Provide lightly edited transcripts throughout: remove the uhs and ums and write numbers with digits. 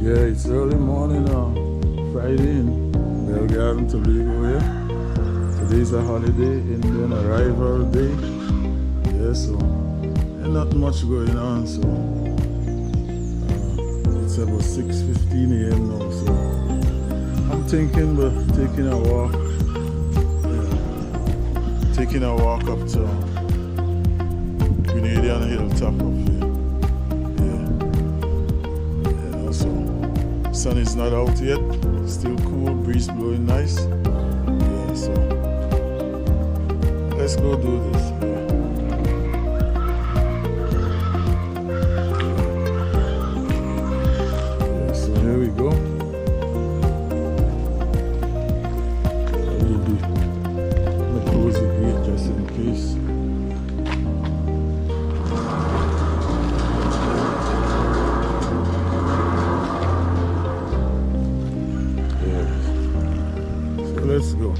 Yeah, it's early morning Friday in Belle Garden, Tobago here. Today's a holiday, Indian arrival day. Yeah, so and not much going on, so it's about 6:15 a.m. now, so I'm thinking about taking a walk. Taking a walk up to Grenadian hilltop up here. Yeah, so sun is not out yet, still cool, breeze blowing nice. Yeah, so let's go do this. Yeah, so here we go. Close the gate just in case. Yeah. So let's go.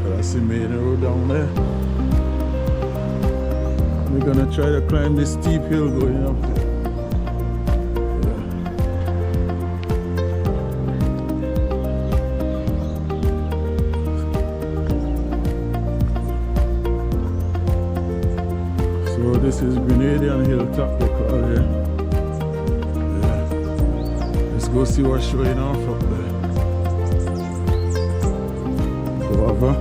That's the main road down there. We're gonna try to climb this steep hill going up there. So this is Grenadian hilltop they call it. Yeah. Let's go see what's showing off up there. Go over.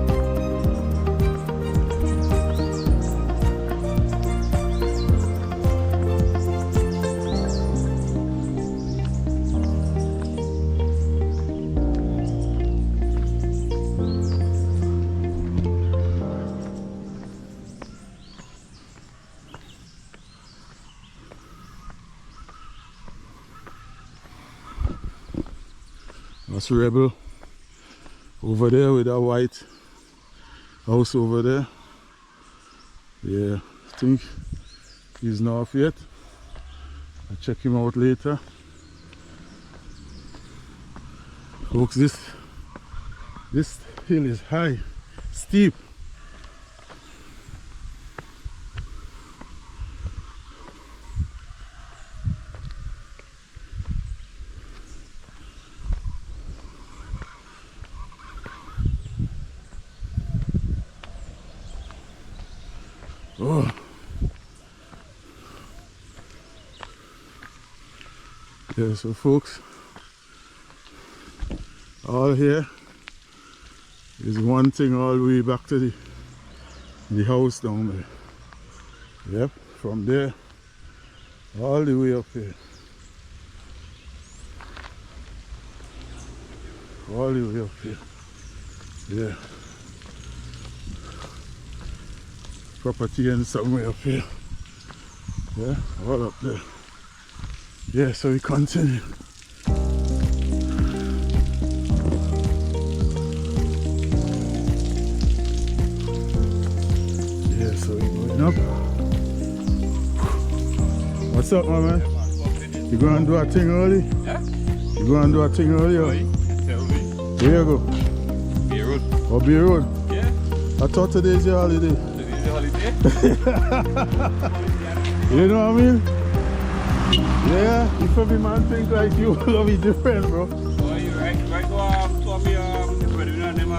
That's Rebel over there with that white house over there. Yeah, I think he's not off yet. I'll check him out later. Folks, this hill is high, steep. Oh. Yeah, so folks, all here is one thing all the way back to the house down there. Yep, from there all the way up here. All the way up here. Yeah. Property and somewhere up here. Yeah, all up there. Yeah, so we continue. Yeah, so we going up. What's up, my man? You gonna do a thing early? Yeah. You gonna do a thing early? Or? Tell me. Where you go? Beirut. Oh, Beirut? Yeah. I thought today's your holiday. Holiday? You know what I mean? Yeah, if every man think like you, it'll be different, bro. Oh, you right go to me breadwinner and them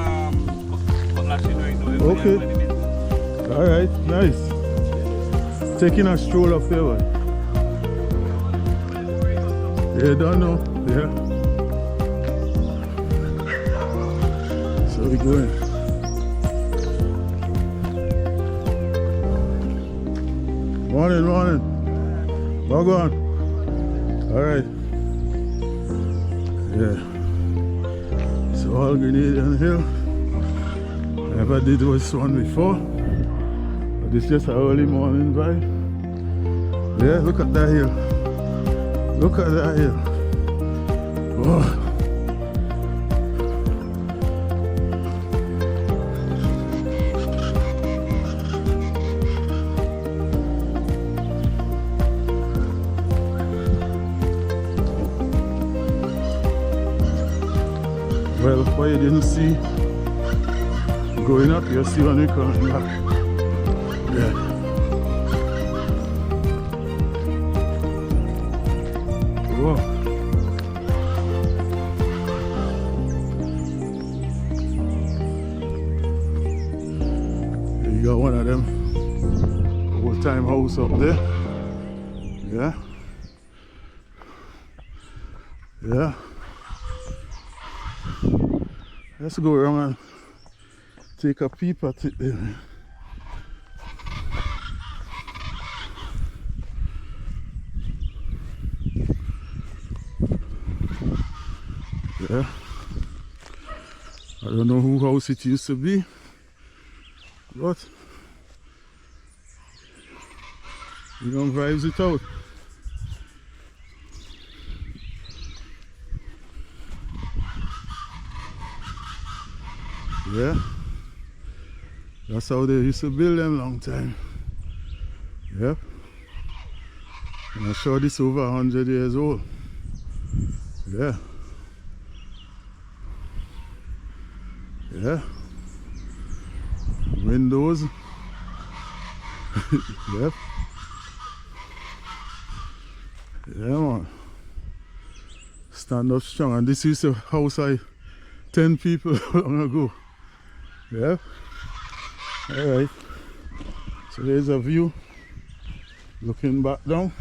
cutlass right now. Okay. Alright, nice. Taking a stroll up there, boy. Yeah, don't know. Yeah. So we going. Morning. Log on. Alright. Yeah. So all Grenadian Hill. I never did this one before. But it's just an early morning vibe. Yeah, look at that hill. Look at that hill. Oh. Well, what you didn't see going up, you'll see when we come back. Yeah. Whoa. You got one of them old-time house up there. Yeah. Yeah. Let's go around and take a peep at it there. Yeah. I don't know whose house it used to be, but you don't vibes it out. Yeah, that's how they used to build them long time. Yep. And I'm sure this over 100 years old. Yeah. Yeah. Windows. Yep. Yeah, man. Stand up strong. And this is a house I 10 people long ago. Yeah. Alright. So here's a view. Looking back down.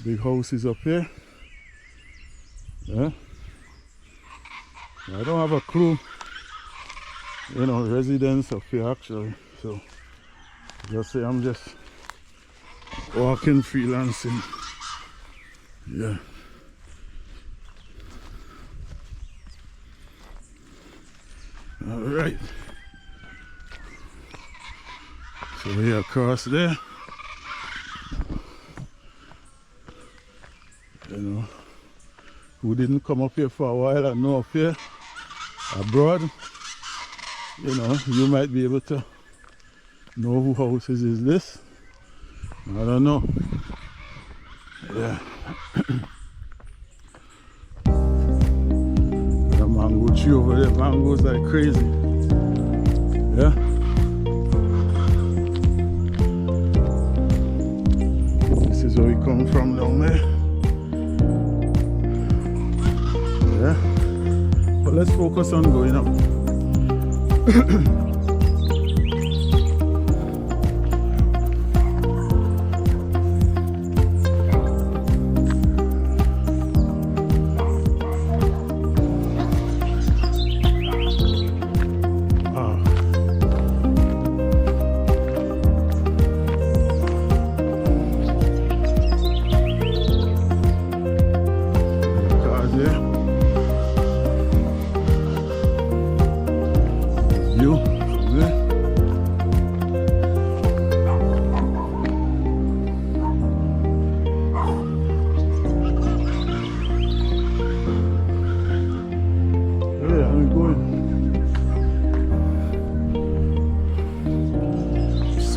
Big house is up here. Yeah. I don't have a clue, you know, residents up here actually. So just say I'm just walking, freelancing. Yeah. All right. So here across there, you know, who didn't come up here for a while and know up here abroad, you know, you might be able to know who houses is this. I don't know. Yeah. The mango tree over there, mangoes like crazy. Yeah. This is where we come from down there. Yeah. But let's focus on going up.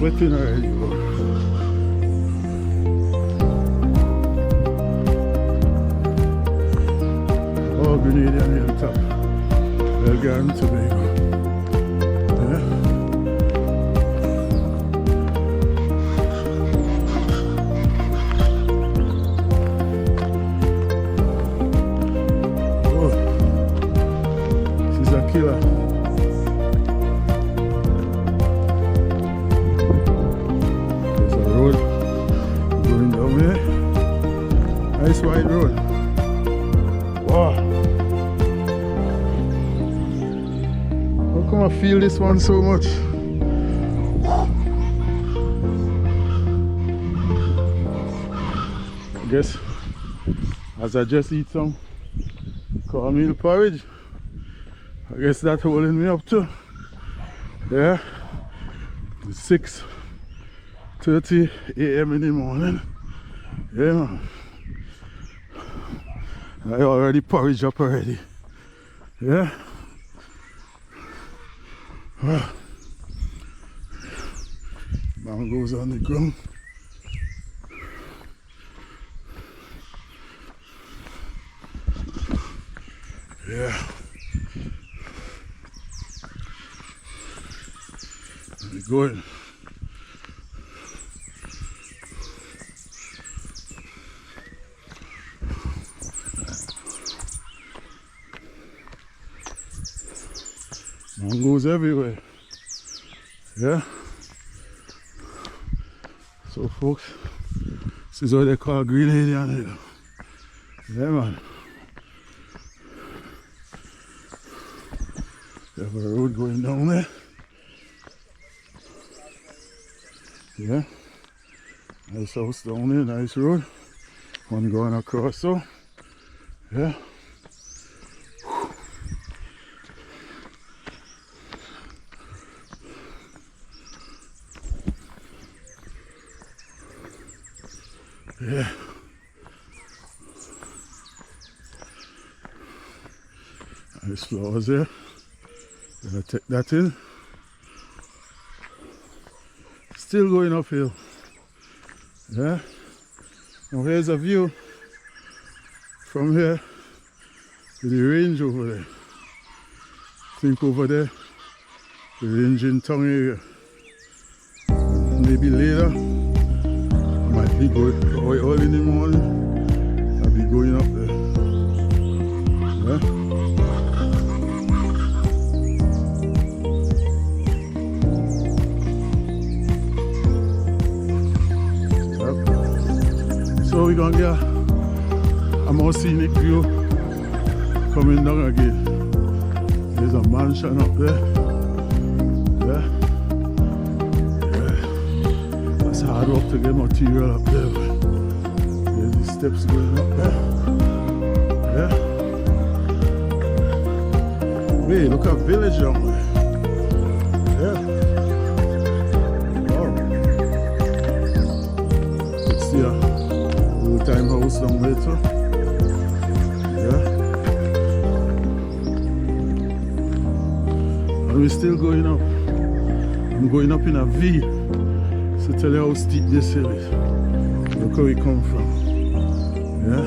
Sweating already, bro. Oh, Grenadian hilltop. Belle and Tobago. Yeah. Oh, this is a killer. Nice wide road. Wow. How come I feel this one so much? I guess as I just eat some cornmeal porridge, I guess that's holding me up too. Yeah. It's 6:30 a.m. in the morning. Yeah, man. I already porridge up already. Yeah. Mangoes on the ground. Yeah. We're going. Mangoes everywhere. Yeah. So folks, this is what they call Grenadian Hill. Yeah man. You have a road going down there. Yeah. Nice house down there, nice road. One going across so. Yeah. Yeah. Nice flowers there. Gonna take that in. Still going uphill. Yeah. Now here's a view from here to the range over there. I think over there, the range in town area. Maybe later, I might be going early in the morning. I'll be going up there. Yeah. So we're gonna get a more scenic view coming down again. There's a mansion up there. Yeah. Yeah. That's hard work to get material up there. There's the steps going up there. Yeah. Wait, look at village down there. Yeah. Wow. It's there. Time house down there too. Yeah. And we're still going up. I'm going up in a V. So tell you how steep this hill is. Look where we come from. Yeah.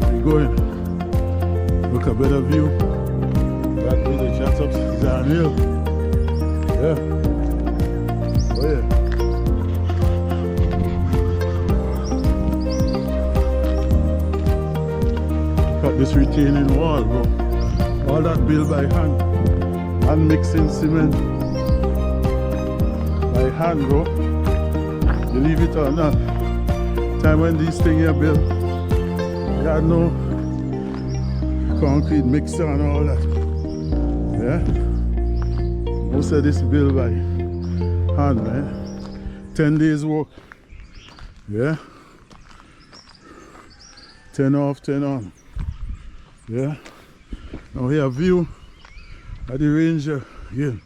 So we're going. Look a better view. That village, that's up downhill. Yeah. Oh yeah. Look at this retaining wall, bro. All that built by hand. Hand mixing cement. By hand, bro. You leave it or not. Time when these things are built, you had no concrete mixer and all that. Yeah. Most of this built by hand, man. 10 days work. Yeah. 10 off, 10 on. Yeah. Now here a view at the ranger again.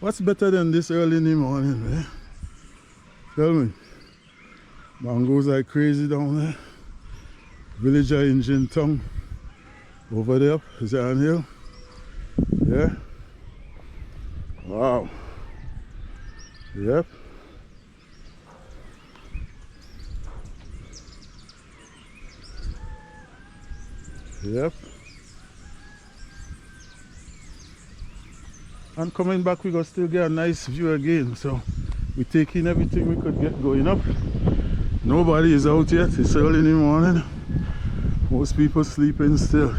What's better than this early in the morning, man? Tell me. Mangoes like crazy down there. Villager engine tongue. Over there, is that on hill? Yeah. Wow. Yep. Yep. And coming back, we gonna still get a nice view again. So we're taking everything we could get going up. Nobody is out yet. It's early in the morning. Most people sleeping still.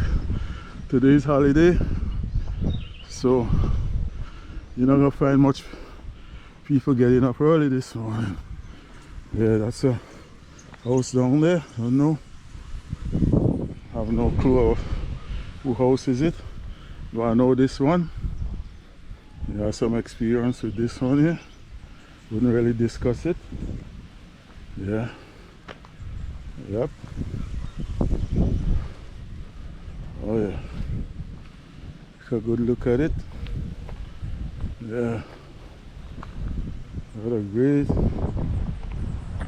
Today's holiday, so you're not gonna find much people getting up early this morning. Yeah, that's a house down there. I don't know. I have no clue of who house is it, but I know this one. I have some experience with this one here. Wouldn't really discuss it. Yeah. Yep. Oh yeah. Take a good look at it. Yeah. What a great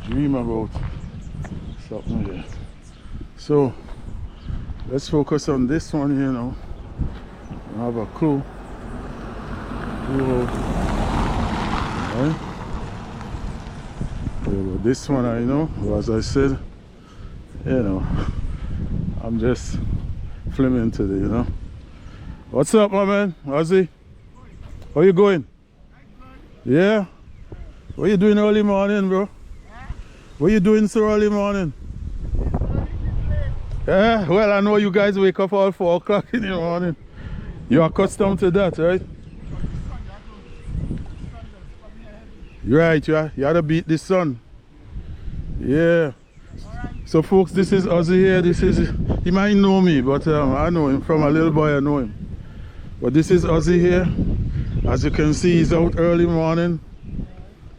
dream about something here. So let's focus on this one here now. I have a clue. Right? Yeah, but this one I know, as I said, you know, I'm just filming today, you know. What's up, my man? Ozzy? How you going? Yeah? What you doing early morning, bro? What you doing so early morning? Yeah, well, I know you guys wake up all 4 o'clock in the morning. You're accustomed to that, right? Right, yeah. You had to beat the sun. Yeah. So folks, this is Ozzy here. This is, he might know me, but I know him from a little boy. I know him. But this is Ozzy here. As you can see, he's out early morning.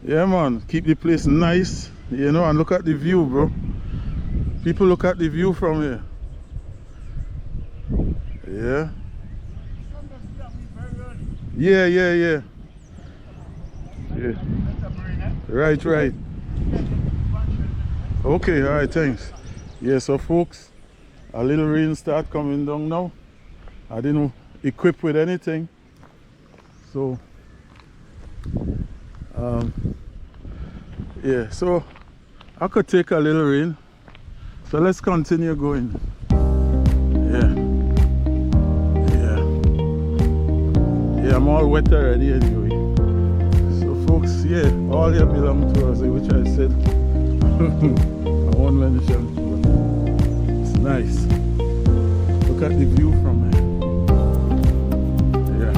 Yeah, man. Keep the place nice, you know, and look at the view, bro. People look at the view from here. Yeah. Yeah. Right. Okay, all right, thanks. Yeah, so folks, a little rain start coming down now. I didn't equip with anything, so yeah, so I could take a little rain. So let's continue going. Yeah, I'm all wet already anyway. So folks, yeah, all here belong to us, which I said I won't mention, but it's nice. Look at the view from here. Yeah.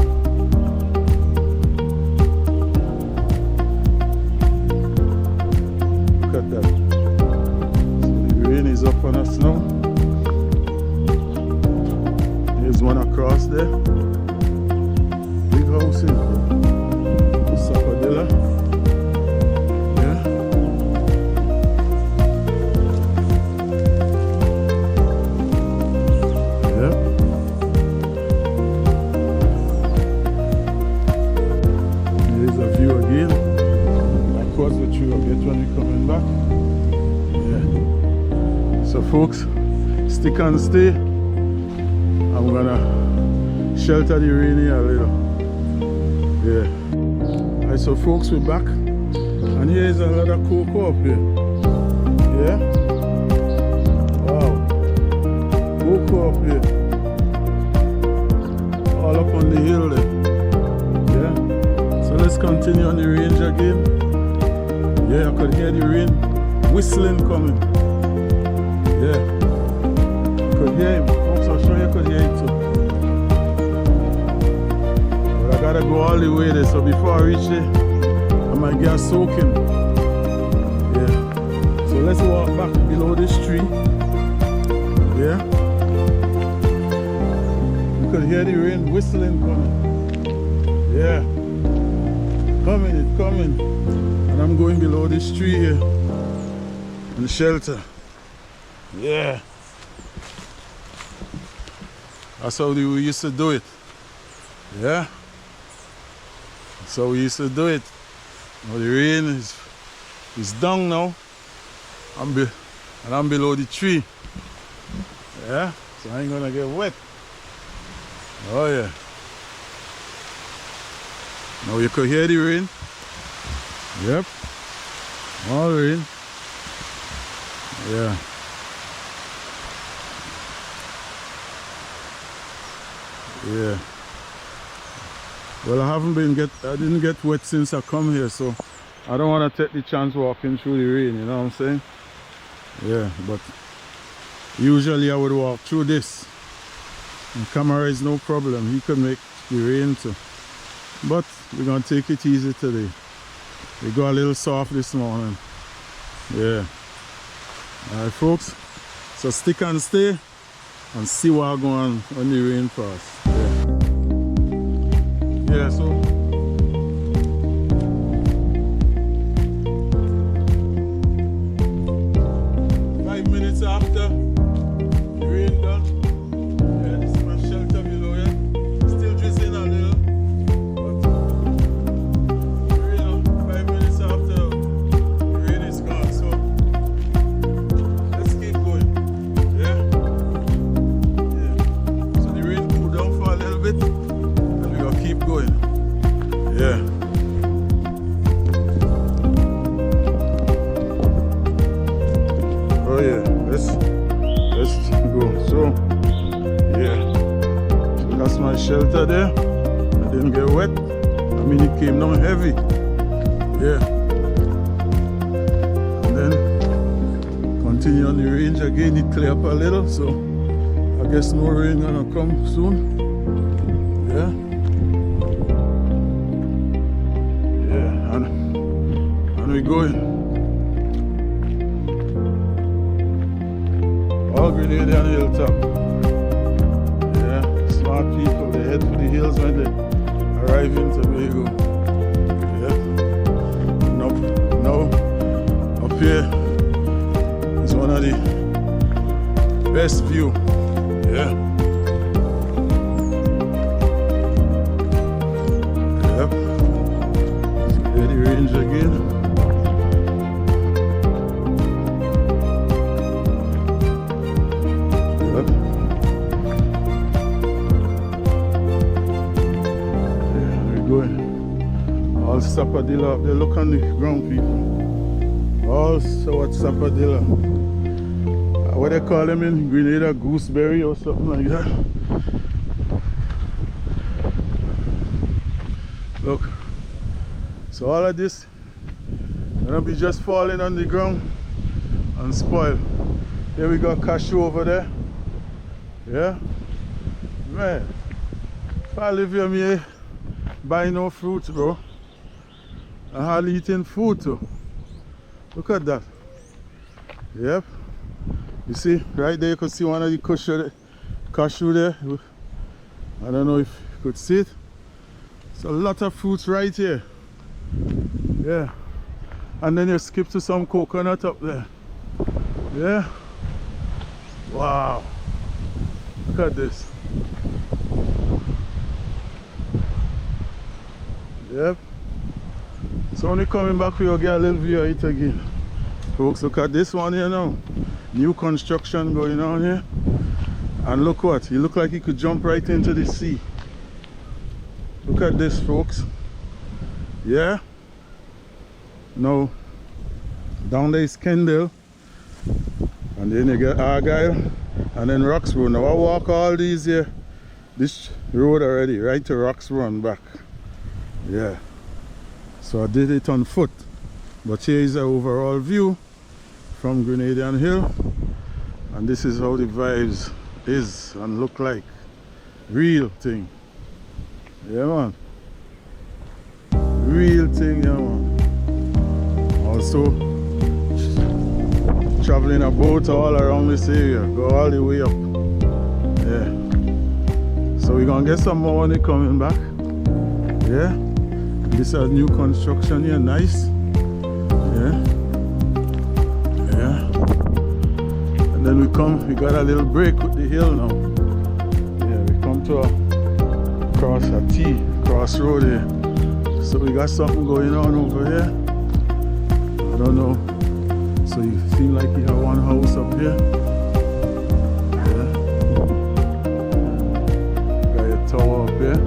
Look at that. So the rain is up on us now. Here's one across there. Big house here. Sapadilla. Yeah. Yep. Here's a view again. Across the tree will get when we're coming back. Yeah. So folks, stick and stay. I'm gonna shelter the rain here a little. Yeah. Alright, so folks, we're back. And here is another cocoa up here. Yeah? Wow. Cocoa up here. All up on the hill there. Yeah? So let's continue on the range again. Yeah, I could hear the rain whistling coming. Yeah. I could hear him. Folks, I'm sure you could hear him too. But I gotta go all the way there, so before I reach there, I might get soaking. Yeah. So let's walk back below this tree. Yeah. You could hear the rain whistling coming. Yeah. Coming, it's coming. And I'm going below this tree here. In the shelter. Yeah. That's how we used to do it. Yeah. That's how we used to do it. Now the rain is down now. And I'm below the tree. Yeah. So I ain't gonna get wet. Oh yeah. Now you could hear the rain. Yep. All rain. Yeah. Yeah. Well, I didn't get wet since I come here, so I don't want to take the chance walking through the rain, you know what I'm saying? Yeah, but usually I would walk through this. And camera is no problem, he could make the rain too. But we're gonna take it easy today. We got a little soft this morning. Yeah. Alright folks, so stick and stay and see what's going on when the rain passes. Yeah, so minutes after the rain done. Yeah, this is my shelter below here. Still drizzling a little. But you know, 5 minutes after the rain is gone. So let's keep going. Yeah? Yeah. So the rain cooled down for a little bit and we're gonna keep going. Yeah. Oh yeah, let's go. So yeah, so that's my shelter there. I didn't get wet. I mean, it came down heavy. Yeah. continue on the range again. It clear up a little, so I guess no rain gonna come soon. Yeah. Yeah, and we going. All Grenadian hilltop. Yeah, smart people, they head for the hills when they arrive in Tobago. Yeah. Now, up here is one of the best view. Yeah. Yep. Hear the range again. Yep. Yeah, we're going. All sappadilla up there. Look on the ground, people. All what sappadilla. What they call them in Grenada, gooseberry or something like that. Look, so all of this gonna be just falling on the ground and spoil. Here we got cashew over there. Yeah, man. If I live here, me buy no fruits, bro. I hardly eating food too. Look at that. Yep. You see, right there you could see one of the cashew there. I don't know if you could see it. It's a lot of fruits right here. Yeah. And then you skip to some coconut up there. Yeah. Wow. Look at this. Yep. So only coming back we will get a little view of it again. Folks, look at this one here now. New construction going on here. And look what, he look like he could jump right into the sea. Look at this, folks. Yeah. Now, down there is Kendall. And then you get Argyle. And then Roxborough. Now I walk all these here. This road already, right to Roxborough and back. Yeah. So I did it on foot. But here is the overall view from Grenadian Hill, and this is how the vibes is and look like. Real thing. Yeah, man. Real thing, yeah, man. Also traveling a boat all around this area, go all the way up. Yeah. So we're gonna get some more when they coming back. Yeah. This is new construction here, nice. Yeah. And then we got a little break with the hill now. Yeah, we come to a crossroad here. So we got something going on over here. I don't know. So you seem like you have one house up here. Yeah. Got your tower up here.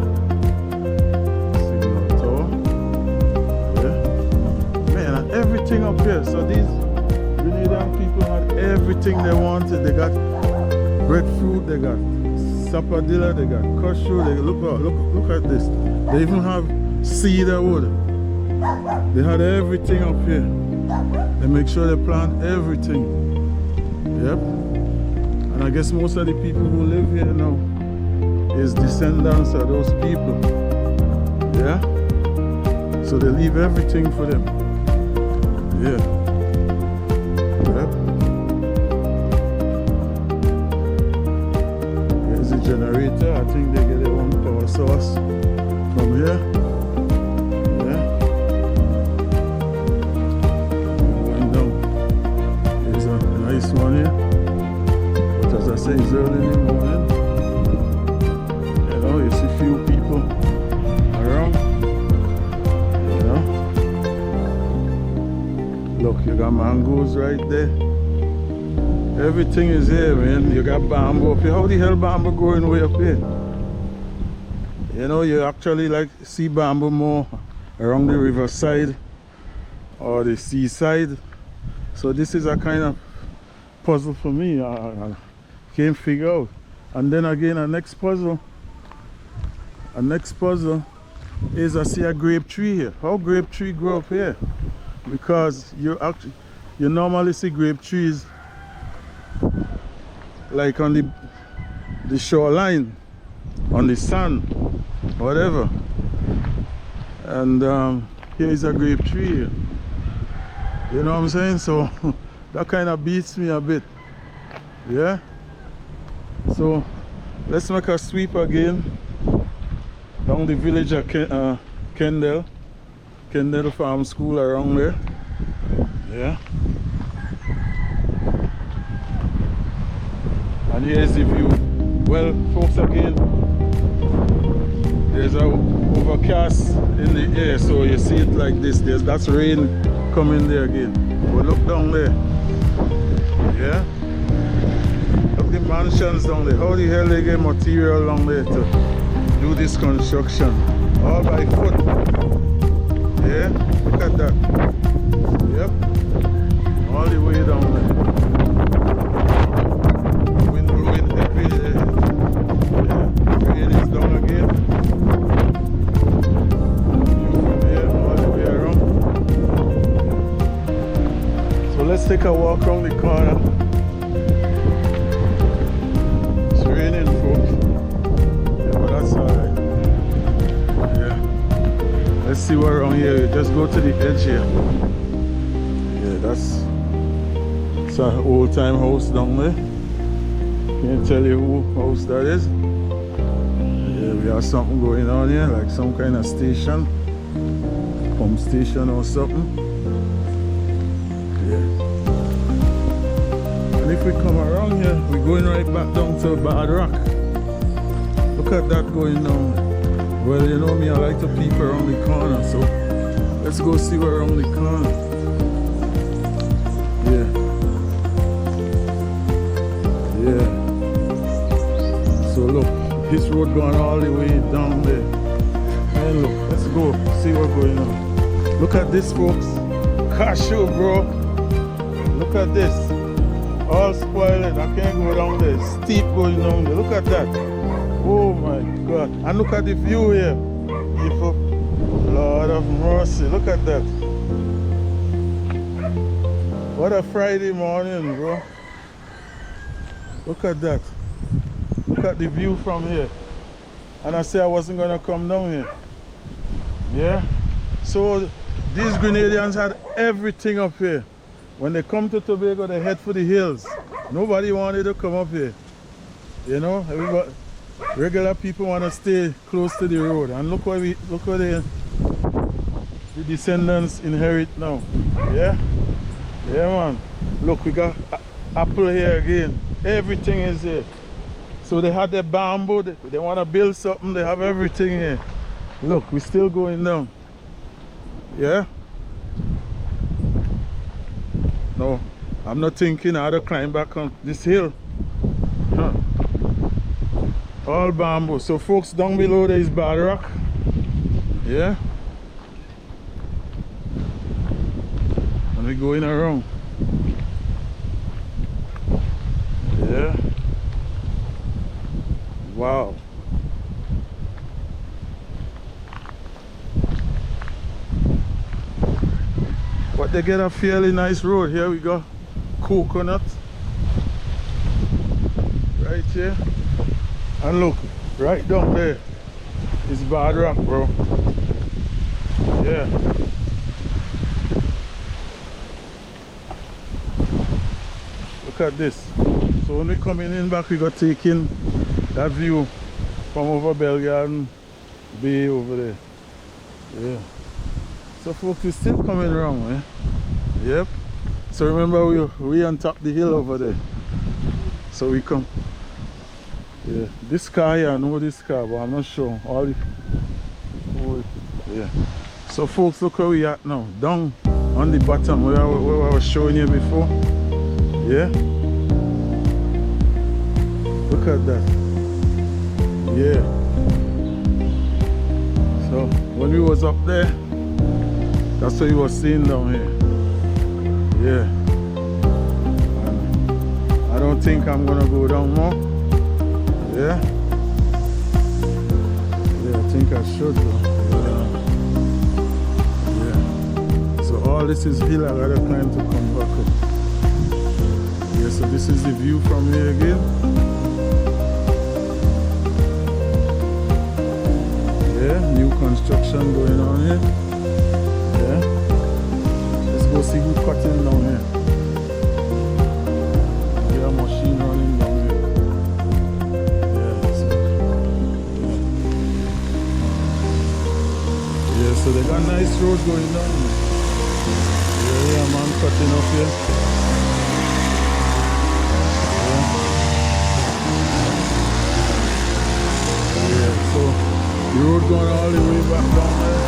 Signal tower. Yeah. Man, and everything up here. So these Grenadian people had everything they wanted. They got breadfruit, they got sappadilla, they got cashew. They look at this. They even have cedar wood. They had everything up here. They make sure they plant everything. Yep. And I guess most of the people who live here now is descendants of those people. Yeah. So they leave everything for them. Yeah. Yep. Here's the generator. I think they get their own power source from here. Yeah. Going down. Here's a nice one here. But as I say, it's early in the morning. You know, you see few people around. You know. Look, you got mangoes right there. Everything is here, man. You got bamboo up here. How the hell bamboo growing way up here? You know, you actually like see bamboo more around the riverside or the seaside. So this is a kind of puzzle for me. I can't figure out. And then again, a next puzzle is I see a grape tree here. How grape tree grow up here? Because you normally see grape trees like on the shoreline, on the sand, whatever. And here is a grape tree. You know what I'm saying? So that kind of beats me a bit. Yeah. So let's make a sweep again down the village of Kendall Farm School around there. Yeah. And here's the view. Well, folks, again, there's a overcast in the air, so you see it like this. That's rain coming there again. But look down there. Yeah. Look, the mansions down there. How the hell they get material down there to do this construction? All by foot. Yeah. Look at that. Yep. All the way down there. Wind blowing heavy. Yeah. Rain is down again. Let's take a walk around the corner. It's raining, folks. Yeah, but that's alright. Yeah. Let's see what's around here. Just go to the edge here. Yeah, that's an old time house down there. Can't tell you who house that is. Yeah, we have something going on here, like some kind of station. Pump station or something. And if we come around here, we're going right back down to Bad Rock. Look at that going down. Well, you know me, I like to peep around the corner, so let's go see what's around the corner. Yeah. Yeah. So look, this road going all the way down there. And look, let's go see what's going on. Look at this, folks. Cashew, bro. Look at this. All spoiling. I can't go down there. Steep going down there. Look at that. Oh my God. And look at the view here. Lord of mercy. Look at that. What a Friday morning, bro. Look at that. Look at the view from here. And I said I wasn't going to come down here. Yeah. So these Grenadians had everything up here. When they come to Tobago, they head for the hills. Nobody wanted to come up here. You know, everybody, regular people want to stay close to the road. And look what the descendants inherit now. Yeah? Yeah, man. Look, we got apple here again. Everything is here. So they had their bamboo. They want to build something. They have everything here. Look, we're still going down. Yeah? No, I'm not thinking how to climb back on this hill. Huh. All bamboo. So folks, down below there is Bad Rock. Yeah. And we're going around. Yeah. Wow. But they get a fairly nice road. Here we go. Coconut. Right here. And look, right down there is Bad Rock, bro. Yeah. Look at this. So when we coming in back, we got taking that view from over Belle Garden Bay over there. Yeah. So folks, we're still coming around, eh? Yep. So remember we on top the hill over there. So we come. Yeah. This car here, I know this car, but I'm not sure. Yeah. So folks, look where we at now. Down on the bottom where I was showing you before. Yeah. Look at that. Yeah. So when we was up there, that's what you were seeing down here. Yeah. And I don't think I'm gonna go down more. Yeah. Yeah, I think I should though. Yeah. So all this is hill I gotta climb to come back up. Yeah, so this is the view from here again. Yeah, new construction going on here. Yeah. Let's go see who's cutting down here. Yeah, machine running down here. Yeah, so they got nice road going down here. Yeah, man cutting up here. Yeah, so the road going all the way back down there.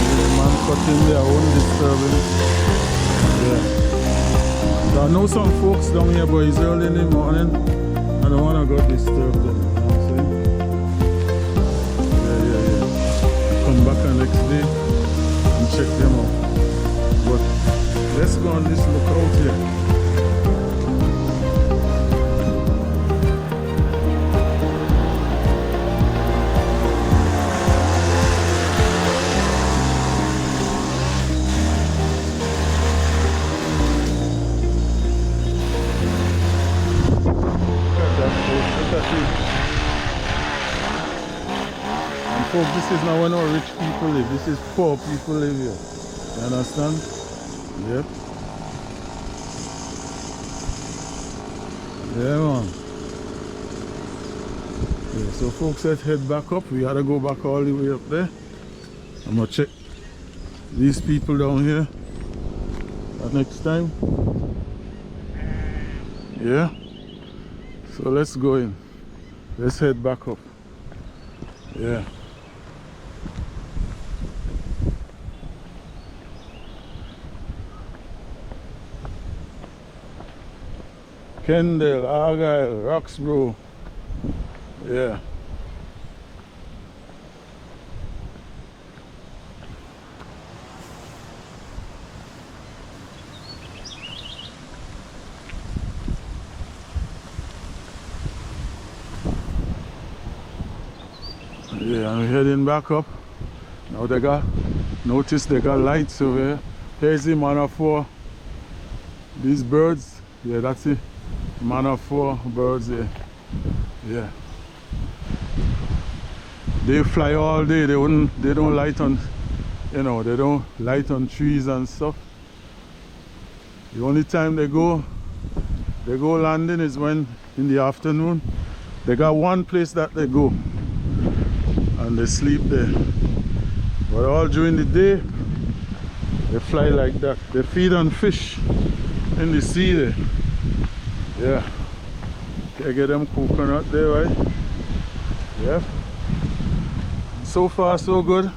Yeah, the man cutting their own disturbance. Yeah. So I know some folks down here, but it's early in the morning. I don't want to go disturb them, you know what I'm saying? Yeah. Come back the next day and check them out. But let's go on this lookout here. Folks, this is not where no rich people live, this is poor people live here. You understand? Yep. Yeah, man. Yeah, so folks, let's head back up. We gotta go back all the way up there. I'm gonna check these people down here next time. Yeah. So let's go in. Let's head back up. Yeah. Kendall, Argyle, Roxborough. Yeah. Yeah, I'm heading back up. Now notice they got lights over here. Here's the man of 4. These birds, yeah, that's it. Man of 4 birds there. Yeah. They fly all day. They don't light on, you know, they don't light on trees and stuff. The only time they go landing is when in the afternoon. They got one place that they go and they sleep there. But all during the day they fly like that. They feed on fish in the sea there. Yeah, they get them coconut there, right? Yeah. So far so good.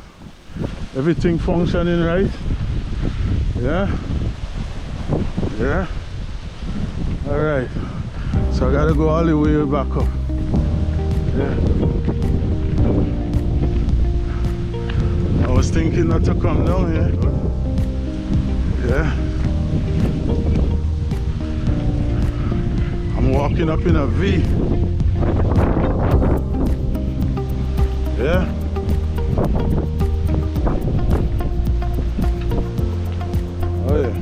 Everything functioning right. Yeah. Yeah. All right. So I gotta go all the way back up. Yeah. I was thinking not to come down here. Yeah. I'm walking up in a V. Yeah. Oh yeah.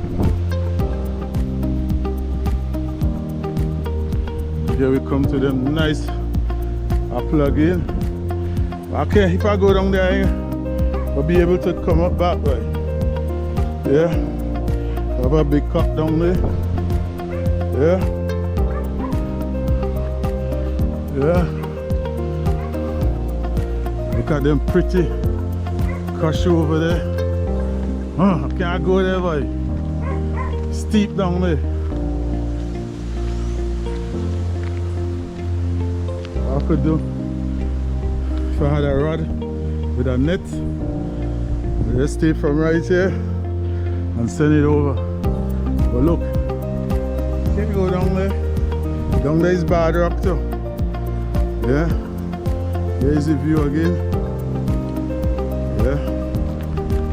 Here we come to them nice apple again. Okay, if I go down there, I'll be able to come up back, right? Yeah. Have a big cut down there. Yeah. Yeah. Look at them pretty cashew over there. I can't go there, boy. Steep down there. What I could do if I had a rod with a net, I'd just stay from right here and send it over. But look, can't go down there. Down there is bad rock too. Yeah, here's the view again. Yeah,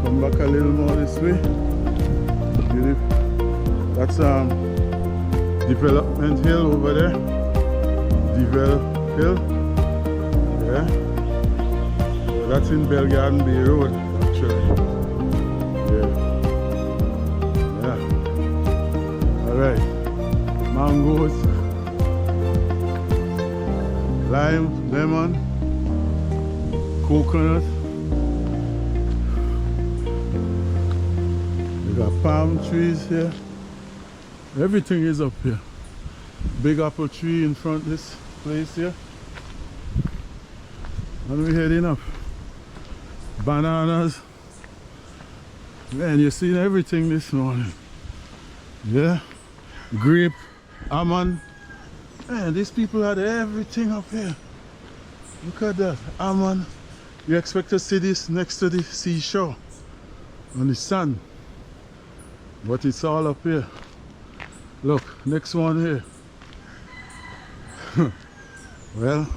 come back a little more this way. That's Development Hill over there. Develop Hill. Yeah, so that's in Belle Garden Bay Road actually. Yeah, Right. Mangoes, lime, lemon, coconut. We got palm trees here. Everything is up here. Big apple tree in front of this place here. And we're heading up. Bananas. Man, you've seen everything this morning. Yeah. Grape, almond. Man, these people had everything up here. Look at that. Almond. You expect to see this next to the seashore on the sand. But it's all up here. Look, next one here. Well,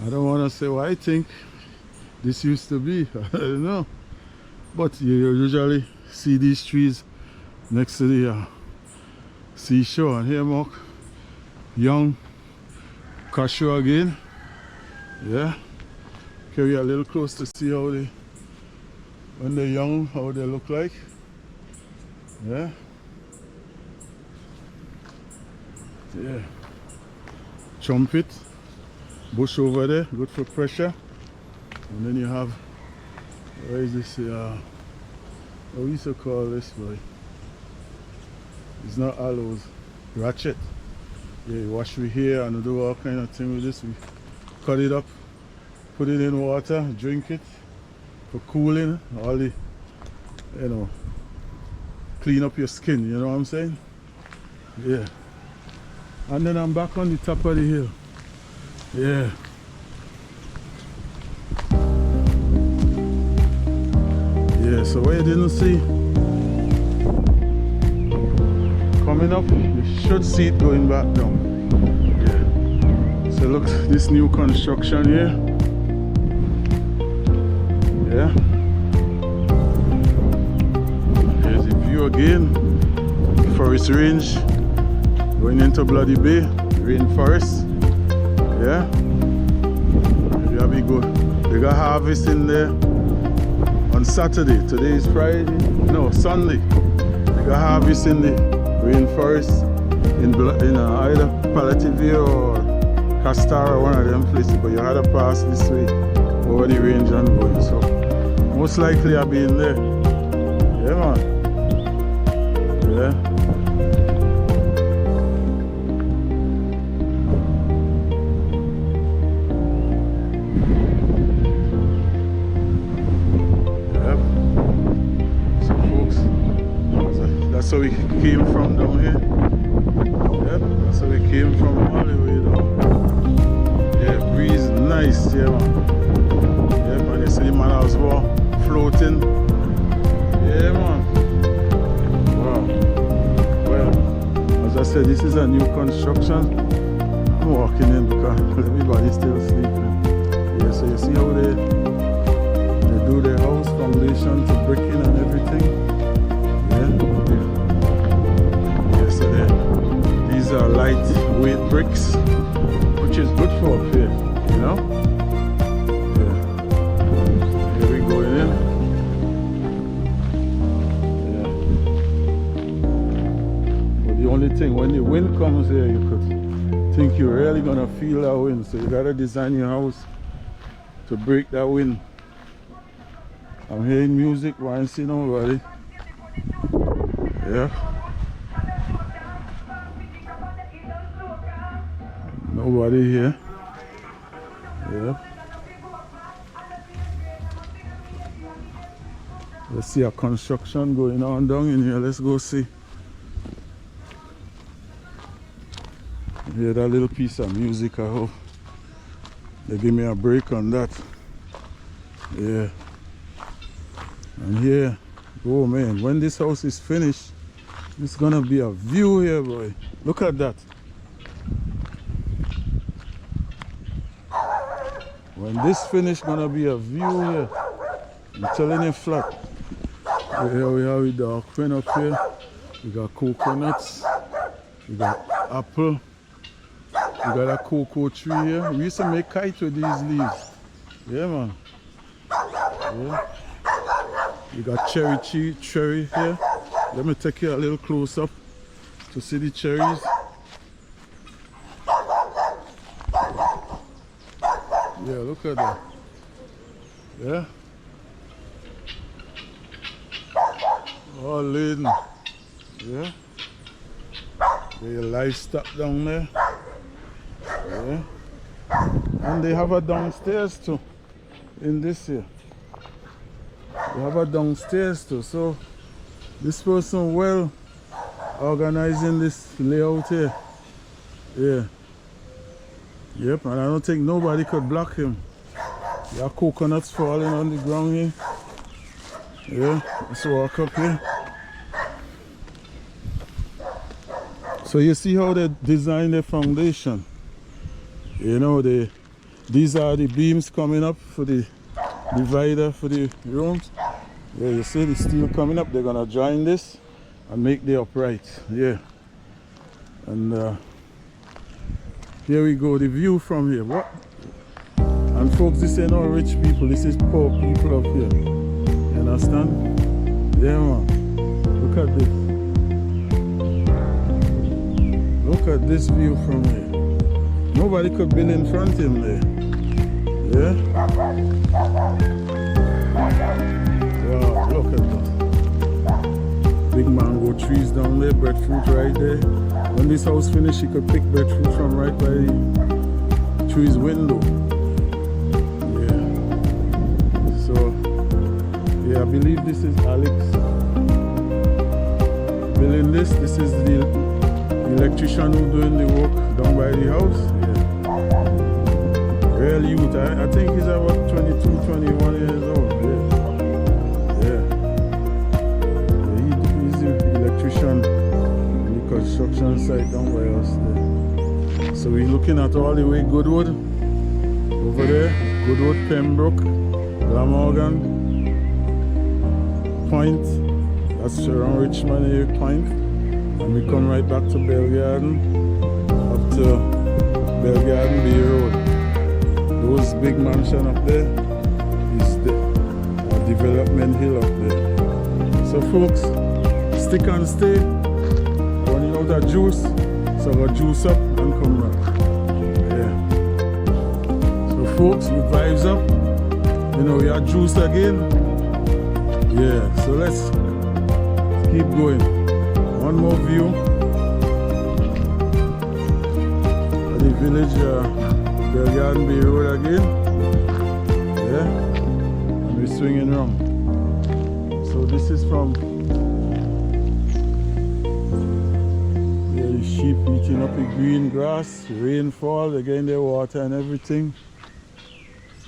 I don't want to say what I think this used to be. I don't know. But you usually see these trees next to the seashore. And here, Mark, young cashew again. Yeah. Carry a little close to see how they, when they're young, how they look like. Yeah. Yeah. Trumpet. Bush over there, good for pressure. And then you have, where is this? What we used to call this, boy? It's not aloes, ratchet. Yeah, you wash with here and do all kind of thing with this. We cut it up, put it in water, drink it for cooling, all the, you know, clean up your skin, you know what I'm saying? Yeah. And then I'm back on the top of the hill. Yeah. Yeah, so what you didn't see coming up, you should see it going back down. Yeah. So look, this new construction here. Yeah. Here's the view again. Forest range going into Bloody Bay, rainforest. Yeah. Maybe we go. They got harvest in there on Saturday. Today is Friday. No, Sunday. They got harvest in the rainforest in either Palativia or Castara, one of them places. But you had to pass this way over the range and going. So most likely I'll be in there. Yeah, man. Yeah. So we came from down here. Yep, so we came from all the way down. Yeah, breeze nice, yeah, man. Yep, and you see the man's war floating. Yeah, man. Wow. Well, as I said, this is a new construction. I'm walking in because everybody's still sleeping. Yeah, so you see how they do their house foundation to bricking and everything. Yeah. These are lightweight bricks, which is good for up here, you know? Yeah. Here we go in. Yeah. But the only thing, when the wind comes here, you could think you're really gonna feel that wind. So you gotta design your house to break that wind. I'm hearing music, but I ain't see nobody. Yeah. Nobody here. Yeah. Let's see a construction going on down in here. Let's go see. Yeah, that little piece of music, I hope they give me a break on that. Yeah. And here, oh man, when this house is finished, it's gonna be a view here, boy. Look at that. When this finish, gonna be a view here. I'm telling you flat. Here we have the dark queen up here. We got coconuts. We got apple. We got a cocoa tree here. We used to make kites with these leaves. Yeah, man. Yeah. We got cherry here. Let me take you a little close up to see the cherries. Yeah, look at that. Yeah. All laden. Yeah. There your livestock down there. Yeah. And they have a downstairs too. In this here. They have a downstairs too. So this person well organizing this layout here. Yeah. Yep, and I don't think nobody could block him. There are coconuts falling on the ground here. Yeah, let's walk up here. So you see how they design the foundation. You know, these are the beams coming up for the divider for the rooms. Yeah, you see the steel coming up. They're gonna join this and make the upright. Yeah, and here we go. The view from here. What? And folks, this ain't no rich people. This is poor people up here. You understand? Yeah, man. Look at this. Look at this view from here. Nobody could build in front of him there. Yeah? Wow, look at that. Big mango trees down there, breadfruit right there. When this house finished, you could pick breadfruit from right by the tree's window. Yeah. So, yeah, I believe this is Alex building this. This is the electrician who's doing the work down by the house. Yeah. Real youth. I think he's about 22, 21 years old. Yeah. He's the electrician in the construction site down by us there. So we're looking at all the way Goodwood over there. Goodwood, Pembroke, Glamorgan, Point. That's around Richmond here, Point. And we come right back to Belle Garden, up to Belle Garden Bay Road. Those big mansion up there is the development hill up there. So folks, stick and stay. Running out of juice, so we'll juice up and come back. Yeah. So folks, we vibes up. You know, we are juice again. Yeah, so let's keep going. One more view of the village, Belle Garden Bay Road again. Yeah, and we're swinging around. So this is from the sheep eating up the green grass, rainfall, they're getting their water and everything.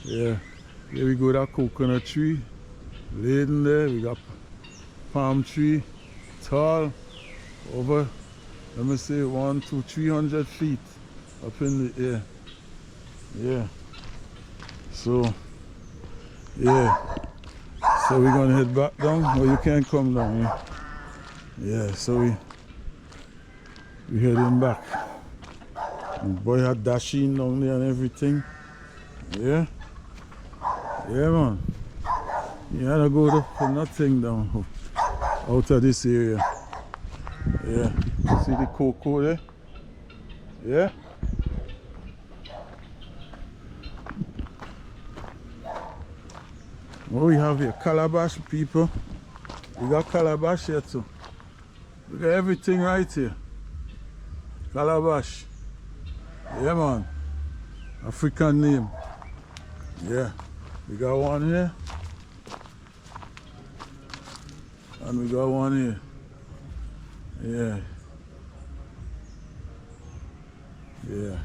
Yeah, here we go, that coconut tree, laden there. We got palm tree, tall. Over, let me say 100 to 300 feet up in the air. Yeah. So, yeah. So we're gonna head back down. Oh, you can't come down. Yeah. Yeah. So we heading back. And boy had dashing down there and everything. Yeah. Yeah, man. You had to go there for nothing down out of this area. Yeah, see the cocoa there? Yeah? What we have here? Calabash, people. We got calabash here too. We got everything right here. Calabash. Yeah, man. African name. Yeah. We got one here. And we got one here. Yeah. Yeah.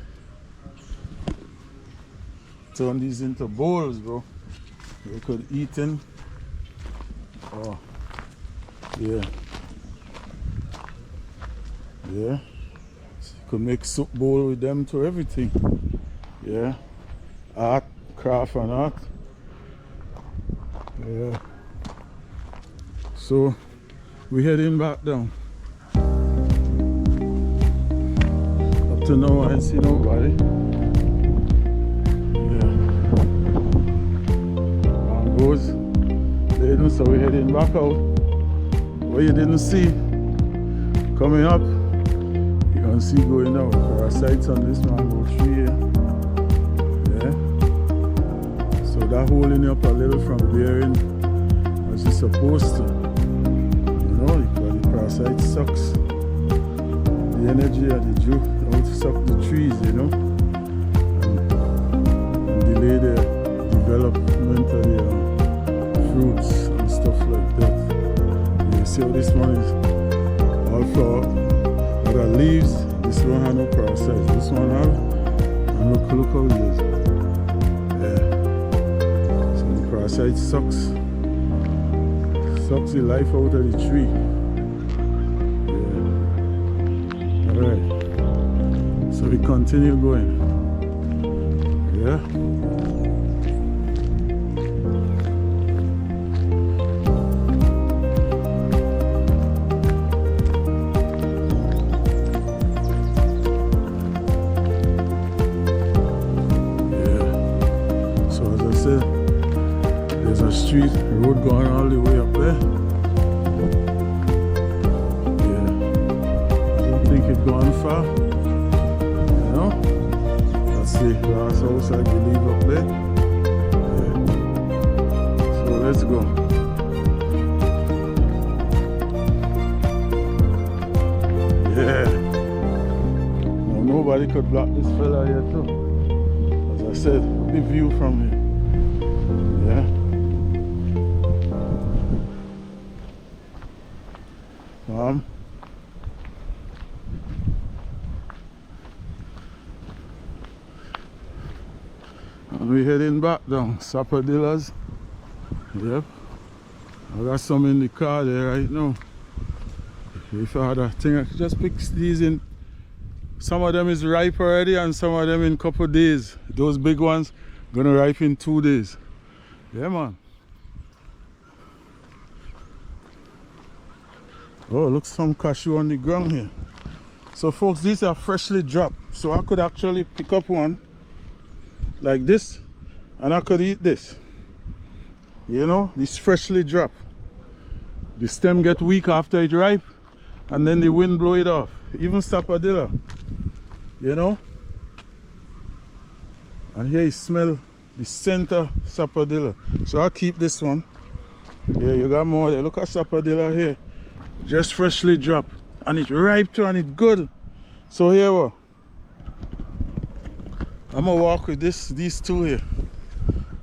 Turn these into bowls, bro. We could eat them. Oh. Yeah. Yeah. So you could make soup bowl with them to everything. Yeah. Art, craft and art. Yeah. So we're heading back down. To now I ain't see nobody. Yeah. Mangoes. Laden, so we're heading back out. What you didn't see coming up can see going out. Parasites on this mango tree here. Yeah. So that holding up a little from bearing as it's supposed to. You know, because the parasite sucks the energy of the juice out to suck the trees, you know, and delay the development of the fruits and stuff like that. You see how this one is all flower. But the leaves, this one have no parasites. This one have, and look how it is. Yeah. So the parasite sucks the life out of the tree. Yeah. Alright. So we continue going. Yeah. There's a street, road going all the way up there. Yeah, I don't think it's gone far. You know, that's the last house I believe up there. Yeah. So let's go. Yeah. Now nobody could block this fella here too. As I said, the view from here. Yeah. And we're heading back down Sapodilas. Yep. I got some in the car there right now. If I had a thing, I could just pick these in. Some of them is ripe already and some of them in a couple of days. Those big ones gonna ripe in 2 days. Yeah, man. Oh, look, some cashew on the ground here. So folks, these are freshly dropped. So I could actually pick up one like this and I could eat this. You know, this freshly dropped. The stem get weak after it ripe and then the wind blow it off. Even sapodilla. You know? And here you smell the center sapodilla. So I'll keep this one. Yeah, you got more there. Look at sapodilla here. Just freshly dropped. And it's ripe too and it's good. So here we I'm gonna walk with these two here.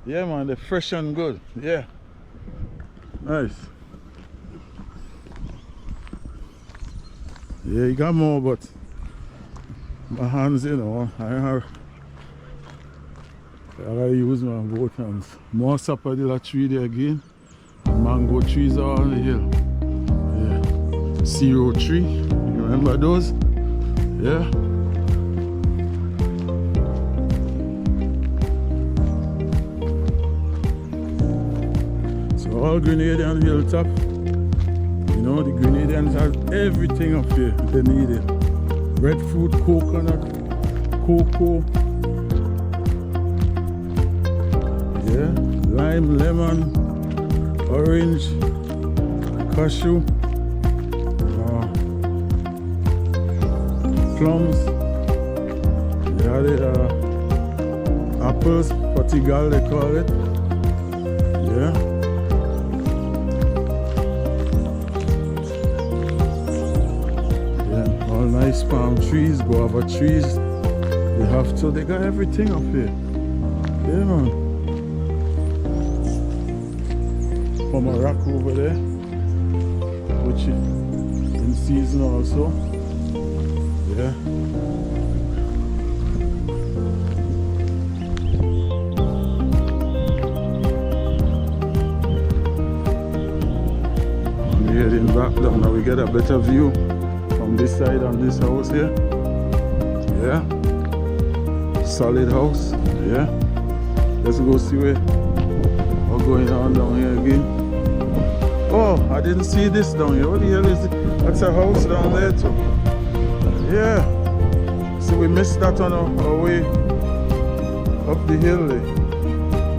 Yeah man, they're fresh and good. Yeah. Nice. Yeah, you got more, but my hands, you know, I gotta use my both hands. More sapodilla tree there again. Mango trees are on the hill. Yeah. Zero tree. You remember those? Yeah. So all Grenadian hilltop. You know, the Grenadians have everything up here they need it. Breadfruit, coconut, cocoa, yeah, lime, lemon, orange, cashew, plums, yeah, the apples, Portugal they call it, yeah. Nice palm trees, guava trees. They got everything up here. Yeah man. From a rock over there, which is in season also. Yeah. We're heading back down now. We get a better view from this side on this house here. Yeah. Solid house. Yeah. Let's go see what's going on down here again. Oh, I didn't see this down here. What the hell is it? That's a house down there too. Yeah. So we missed that on our way up the hill there.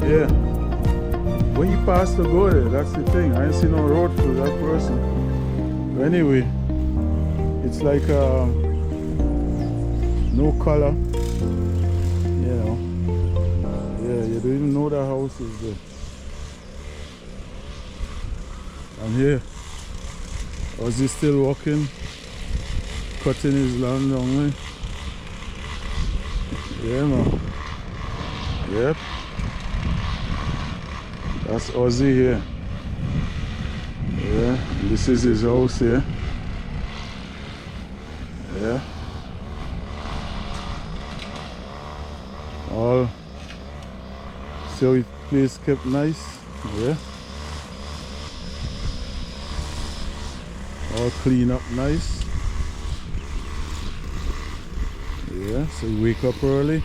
Yeah. When you pass to go there, that's the thing. I ain't seen no road for that person. But anyway, it's like no color, you know. Yeah, you don't even know the house is there. And here, Ozzy still walking, cutting his land down there. Yeah, man. Yep. That's Ozzy here. Yeah, this is his house here. Yeah. All so his place kept nice. Yeah. All clean up nice. Yeah, so he wake up early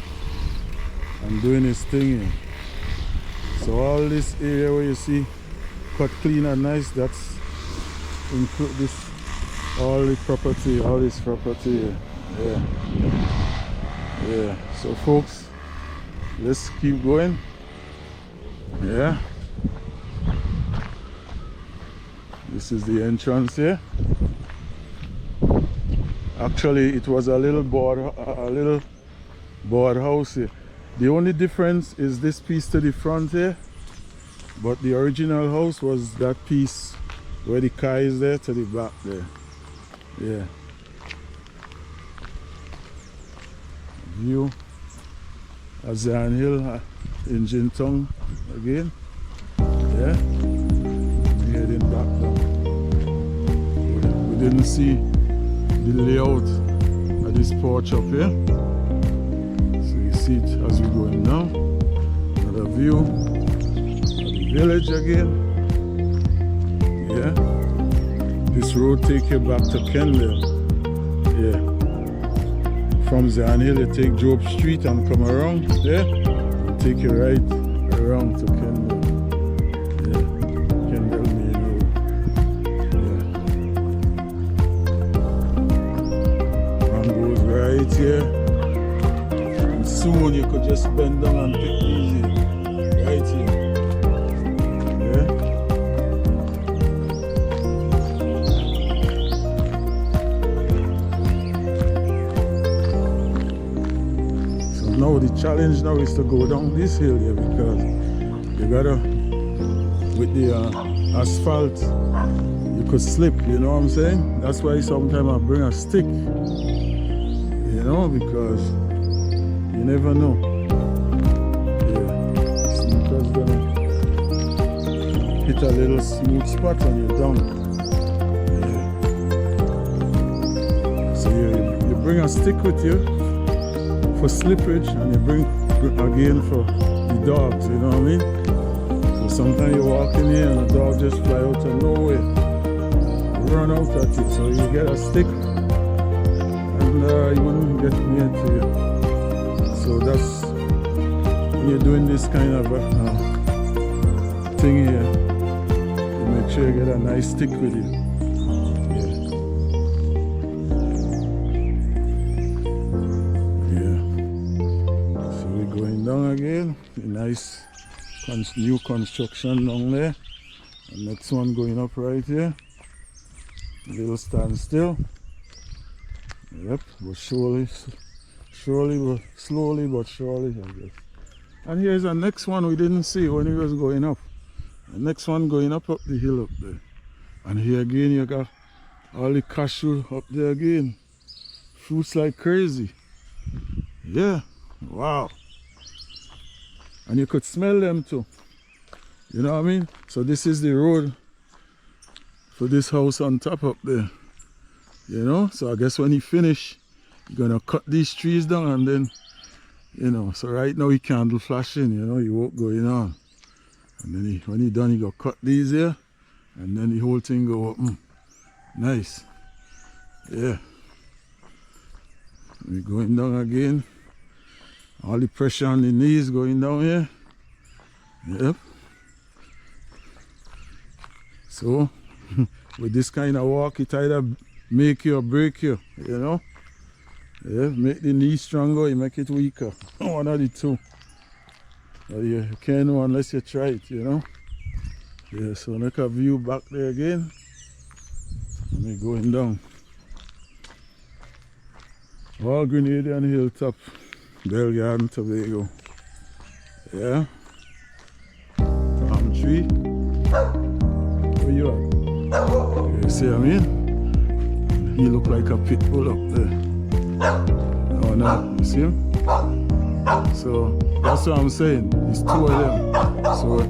and doing his thing here. So all this area where you see cut clean and nice, that's include this all the property, all this property here. Yeah. Yeah. So folks, let's keep going. Yeah. This is the entrance here. Actually, it was a little board house here. The only difference is this piece to the front here, but the original house was that piece where the car is there to the back there. Yeah. View Azan Hill in Jintung again. Yeah. Heading back now. We didn't see the layout of this porch up here. So you see it as we're going now. Another view of the village again. Yeah. This road take you back to Kendall. Yeah. From Zion Hill you take Job Street and come around there. And take you right around to Kendall. Yeah. Kendall Main Road. Yeah. And goes right here. And soon you could just bend down and pick these in. Right here. Yeah. Now the challenge now is to go down this hill here because you gotta, with the asphalt, you could slip, you know what I'm saying? That's why sometimes I bring a stick, you know, because you never know. Yeah, sneakers gonna hit a little smooth spot and you're down. Yeah. So you bring a stick with you for slippage, and you bring again for the dogs, you know what I mean? So sometimes you walk in here and a dog just fly out of nowhere, run out at it, so you get a stick and you wouldn't get near to you. So that's when you're doing this kind of thing here, you make sure you get a nice stick with you. Again, a nice new construction down there. The next one going up right here. A little standstill. Yep, but slowly but surely, I guess. And here's the next one we didn't see when it was going up. The next one going up the hill up there. And here again you got all the cashew up there again. Fruits like crazy. Yeah, wow. And you could smell them too. You know what I mean? So this is the road for this house on top up there. You know? So I guess when he finish, you're gonna cut these trees down and then, you know, so right now he candle flashing, you know, he work going on. And then when he done, he go cut these here, and then the whole thing go up. Nice. Yeah. We're going down again. All the pressure on the knees going down here. Yep. So, with this kind of walk, it either make you or break you, you know? Yeah, make the knee stronger, you make it weaker. One of the two. You can't know unless you try it, you know? Yeah, so make a view back there again. And we're going down. All Grenadian hilltop, Belle Garden, Tobago. Yeah. Palm tree. Where you at? You see what I mean? He look like a pit bull up there. Oh no, you see him? So that's what I'm saying. It's two of them. So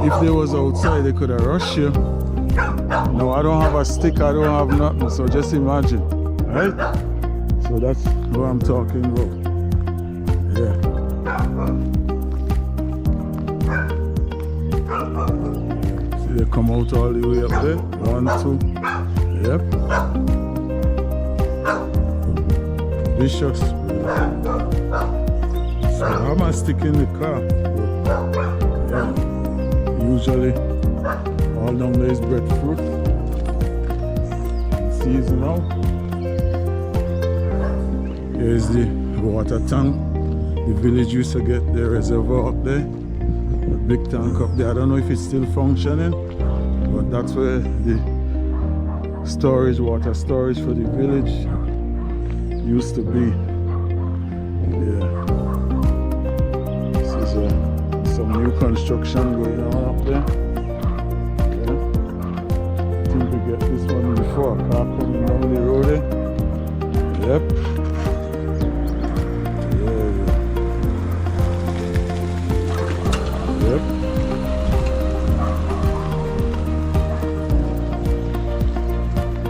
if they was outside, they could have rushed you. No, I don't have a stick, I don't have nothing. So just imagine, right? So that's what I'm talking about. Yeah. See, they come out all the way up there. 1, 2. Yep. Vicious. So I have my stick in the car. Yeah. Usually all down there is breadfruit. Seasonal. Here's the water tank. The village used to get the reservoir up there. The big tank up there. I don't know if it's still functioning, but that's where the storage, water storage for the village used to be. Yeah. This is some new construction going on up there. Yeah. I think we get this one before. Car coming down the road there. Yep. Yep.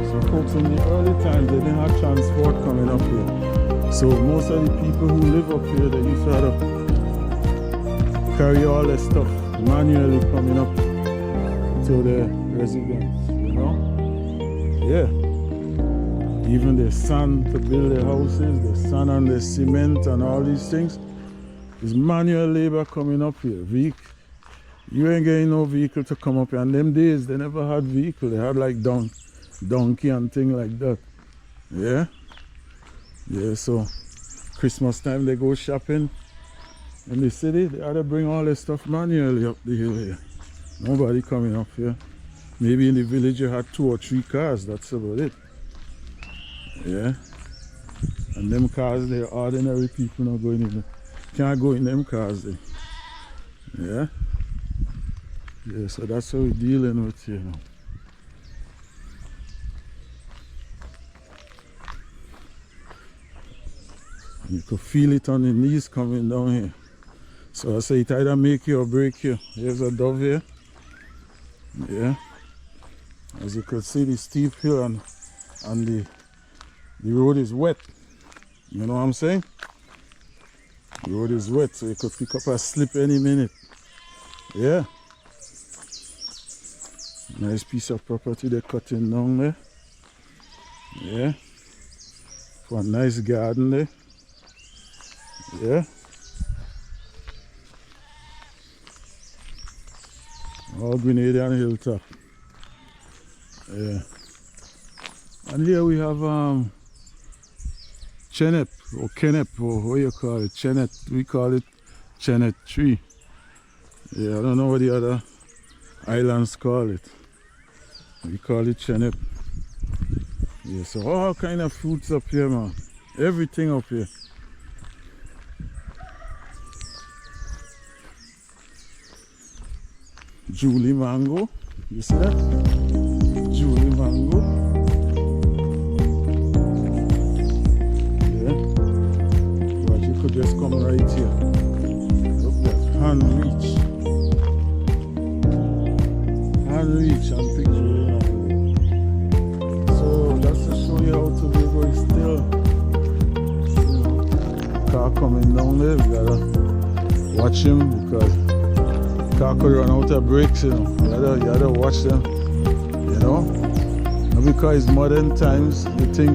So folks, in the early times they didn't have transport coming up here. So most of the people who live up here, they used to have to carry all their stuff manually coming up to their residence, you know? Yeah. Even the sand to build their houses, the sand and the cement and all these things. It's manual labor coming up here. You ain't getting no vehicle to come up here. And them days, they never had vehicle. They had like donkey and thing like that. Yeah? Yeah, so Christmas time they go shopping in the city. They had to bring all their stuff manually up the hill here. Nobody coming up here. Maybe in the village you had 2 or 3 cars. That's about it. Yeah? And them cars, they're ordinary people not going in. Can't go in them cars there. Yeah? Yeah, so that's what we're dealing with here now. And you could feel it on the knees coming down here. So I say it either make you or break you. Here's a dove here. Yeah. As you could see, the steep hill and the road is wet. You know what I'm saying? The road is wet, so you could pick up a slip any minute. Yeah. Nice piece of property they're cutting down there. Yeah. For a nice garden there. Yeah. All Grenadian hilltop. Yeah. And here we have Chenep or Kenep, or what you call it, Chenet. We call it Chenet tree. Yeah, I don't know what the other islands call it. We call it Chenep. Yeah, so all kind of fruits up here, man. Everything up here. Julie mango. You see that? Julie mango. Could just come right here. Look at that, hand reach and picture. So that's to show you how Tobago is still, you know, car coming down there. We gotta watch him because the car could run out of brakes, you know. You gotta watch them, you know. Not because it's modern times, you think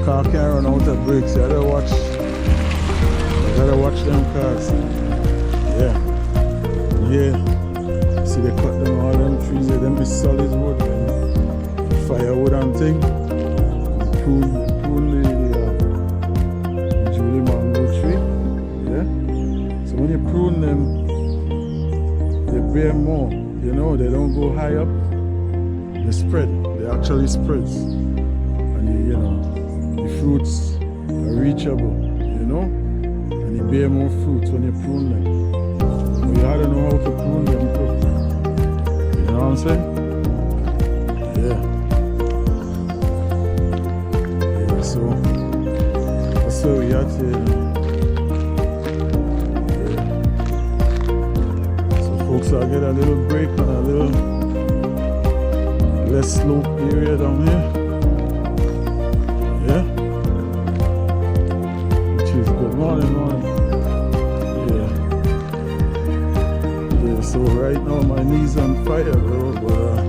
car can't run out of brakes. You gotta watch. Gotta watch them cars. Yeah. Yeah. See they cut them all them trees, them be solid wood, man. Firewood and thing. Prune the Julie mango tree. Yeah. So when you prune them, they bear more. You know, they don't go high up. They spread. They actually spreads. And you know, the fruits reachable, you know, and you bear more fruits when you prune them. But you gotta know how to prune them too. You know what I'm saying? Yeah. Yeah, so that's where we at here. Yeah. So folks, I'll get a little break on a little less slope area down here. Yeah. Good morning. Yeah. Yeah, so right now my knees on fire, bro, but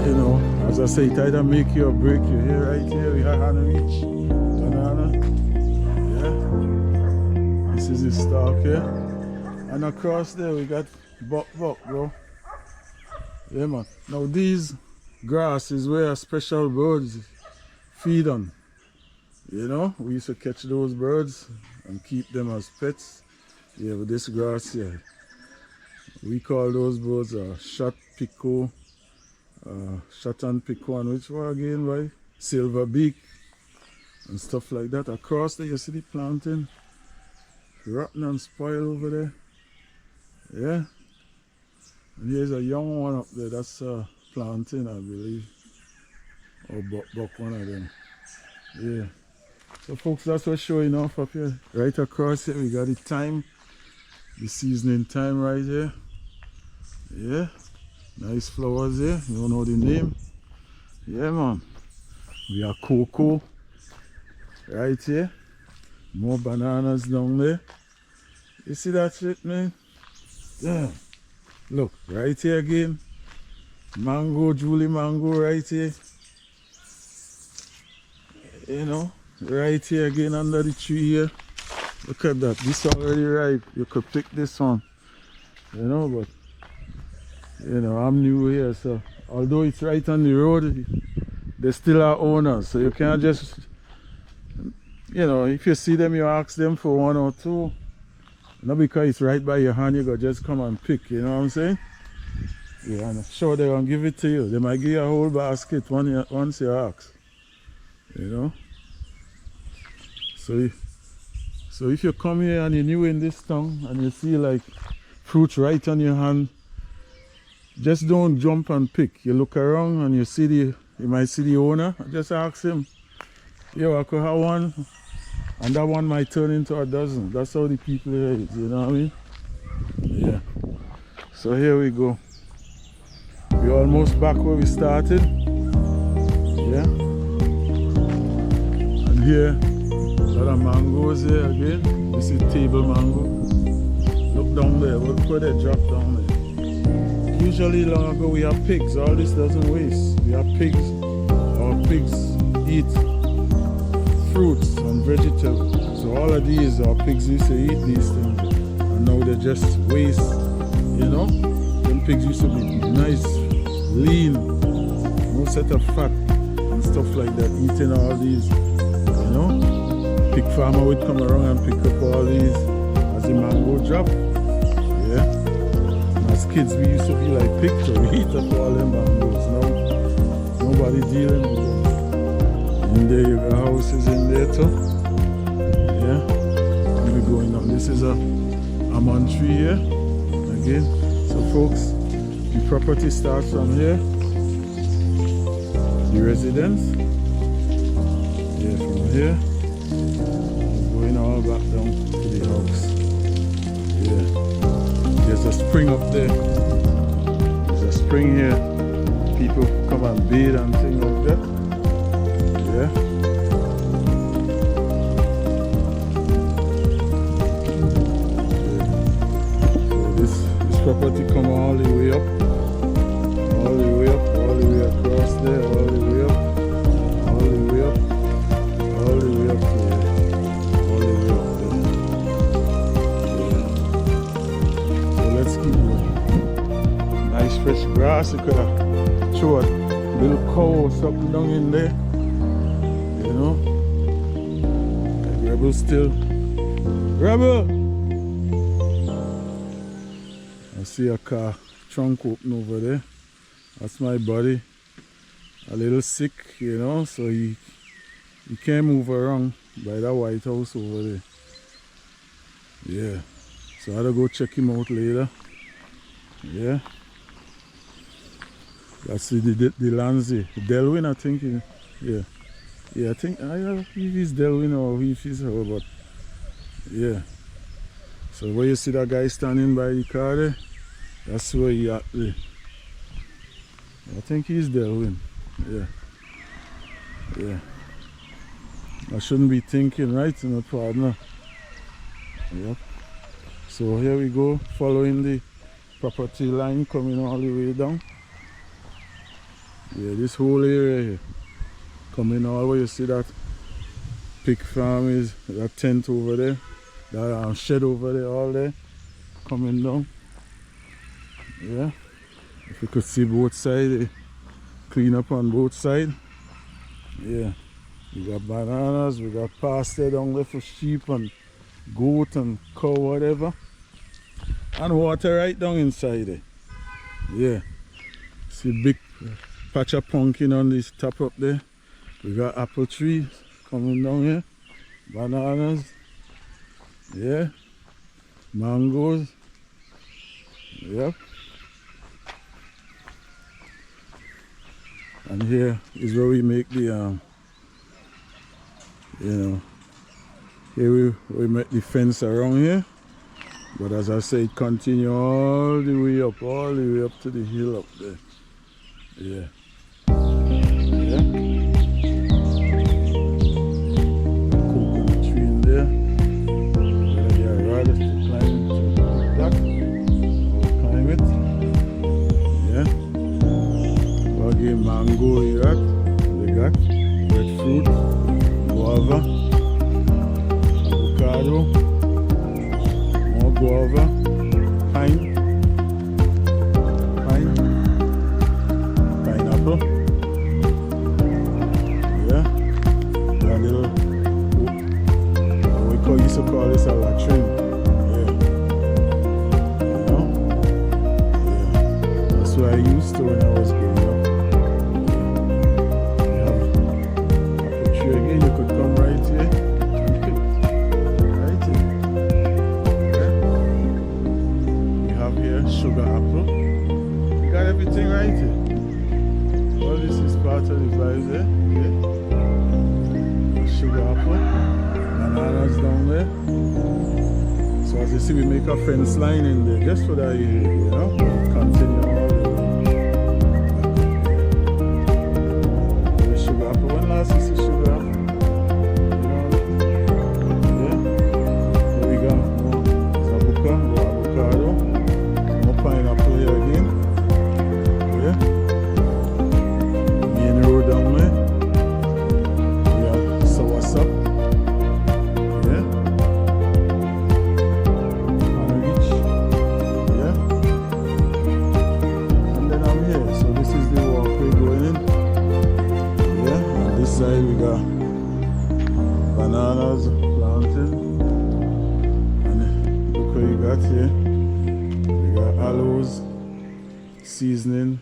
you know, as I say, it either make you or break you. Here, right here, we have hand reach. Banana. Yeah. This is the stalk here. And across there we got buck, bro. Yeah, man. Now these grass is where special birds feed on. You know, we used to catch those birds and keep them as pets. Yeah, with this grass here. We call those birds shot pico, shot and pico, and which one again, right? Silver beak and stuff like that. Across there, you see the planting rotten and spoiled over there. Yeah. And here's a young one up there. That's planting, I believe. Or buck one of them. Yeah. So folks, that's what's showing off up here. Right across here, we got the thyme, the seasoning thyme right here. Yeah, nice flowers here. You don't know the name? Yeah, man. We have cocoa right here. More bananas down there. You see that shit, man? Yeah. Look, right here again. Mango, Julie mango right here. You know. Right here again under the tree here. Look at that. This already ripe. You could pick this one. You know, but you know, I'm new here, so although it's right on the road, they still are owners. So you can't just, you know, if you see them, you ask them for one or two. Not because it's right by your hand, you go just come and pick, you know what I'm saying? Yeah, and I'm sure they're gonna give it to you. They might give you a whole basket once you ask. You know? So if you come here and you're new in this town and you see like fruits right on your hand, just don't jump and pick. You look around and you might see the owner. Just ask him, yo, I could have one, and that one might turn into a dozen. That's how the people here is, you know what I mean? Yeah. So here we go. We're almost back where we started. Yeah. And here, a lot of mangoes here again. This is table mango. Look down there, look where they drop down there. Usually long ago we have pigs. All this doesn't waste. We have pigs. Our pigs eat fruits and vegetables. So all of these, our pigs used to eat these things. And now they just waste, you know. Them pigs used to be nice, lean, no set of fat and stuff like that, eating all these, you know. Pig farmer would come around and pick up all these as the mango drop. Yeah. And as kids we used to be like pigs, so we eat up all them mangoes. Now nobody dealing with them. And there you go, houses in there too. Yeah. And we're going on. This is a almond tree here. Again. So folks, the property starts from here. The residence. Yeah, from here. Going all back down to the house. Yeah. There's a spring up there. There's a spring here. People come and bathe and things like that. Yeah. So this property come all the way up. All the way up, all the way across there, all the way up, all the way up, all the way up there. Fresh grass, you could have thrown a little cow or something down in there, you know. And Rebel still. Rebel! I see a car trunk open over there. That's my buddy. A little sick, you know, so he can't move around. by the White House over there. Yeah. So I'll go check him out later. Yeah. That's the Landsey. Delwyn, I think. Yeah. Yeah, I think I don't know if he's Delwyn or if he's her, but yeah. So where you see that guy standing by the car there, that's where he at there. I think he's Delwyn. Yeah. Yeah. I shouldn't be thinking, right, my partner? Yep. So here we go, following the property line, coming all the way down. Yeah, this whole area here, coming all the way. You see that pig farm is, that tent over there, that shed over there, all there, coming down. Yeah, if you could see both sides, clean up on both sides. Yeah, we got bananas, we got pasture down there for sheep and goat and cow, whatever. And water right down inside there. Yeah, see big patch of pumpkin on this top up there. We got apple trees coming down here, bananas, yeah, mangoes, yep. And here is where we make the, you know, here we make the fence around here. But as I say, it continue all the way up to the hill up there. Yeah. Yeah. Coconut tree in there. Yeah, rather to climb that. Climb it. Yeah. Again, mango here. We got breadfruit, guava, avocado, more guava, pineapple. Yeah, that little, we used to call this a latrine. Yeah, you know, yeah, that's what I used to when I was growing up. Yeah, apple tree again. You could come right here and pick right here. Yeah, we have here sugar apple. We got everything right here. All this is part of the vibe there. Yeah. Sugar apple, bananas down there. So as you see, we make a fence line in there just for that area, you know. Continue all the way. The sugar apple. When last you see sugar apple? You know, yeah. Here we got more zabuka, more avocado, more pineapple here again. Yeah. Road down there. Yeah, so what's up? Yeah. Reach. Yeah. And then I'm here. So this is the walkway going in. Yeah. On this side we got bananas planted. And look what you got here. We got aloes, seasoning,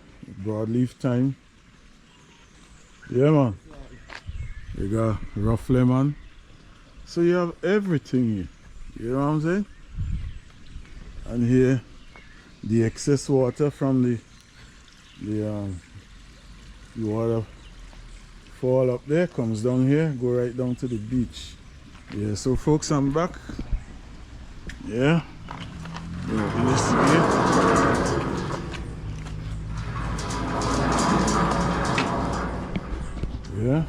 broadleaf thyme. Yeah, man. You got rough lemon. So you have everything here. You know what I'm saying? And here, the excess water from the water fall up there, comes down here, go right down to the beach. Yeah, so folks, I'm back. Yeah. Investigate. Yeah.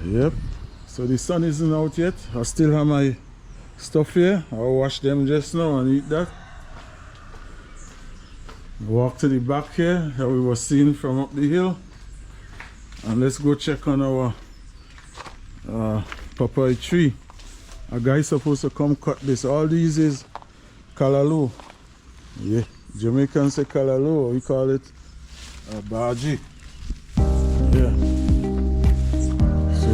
Yep. So the sun isn't out yet. I still have my stuff here. I'll wash them just now and eat that. Walk to the back here that we were seeing from up the hill. And let's go check on our papaya tree. A guy's supposed to come cut this. All these is callaloo. Yeah. Jamaicans say callaloo. We call it baji. Yeah. So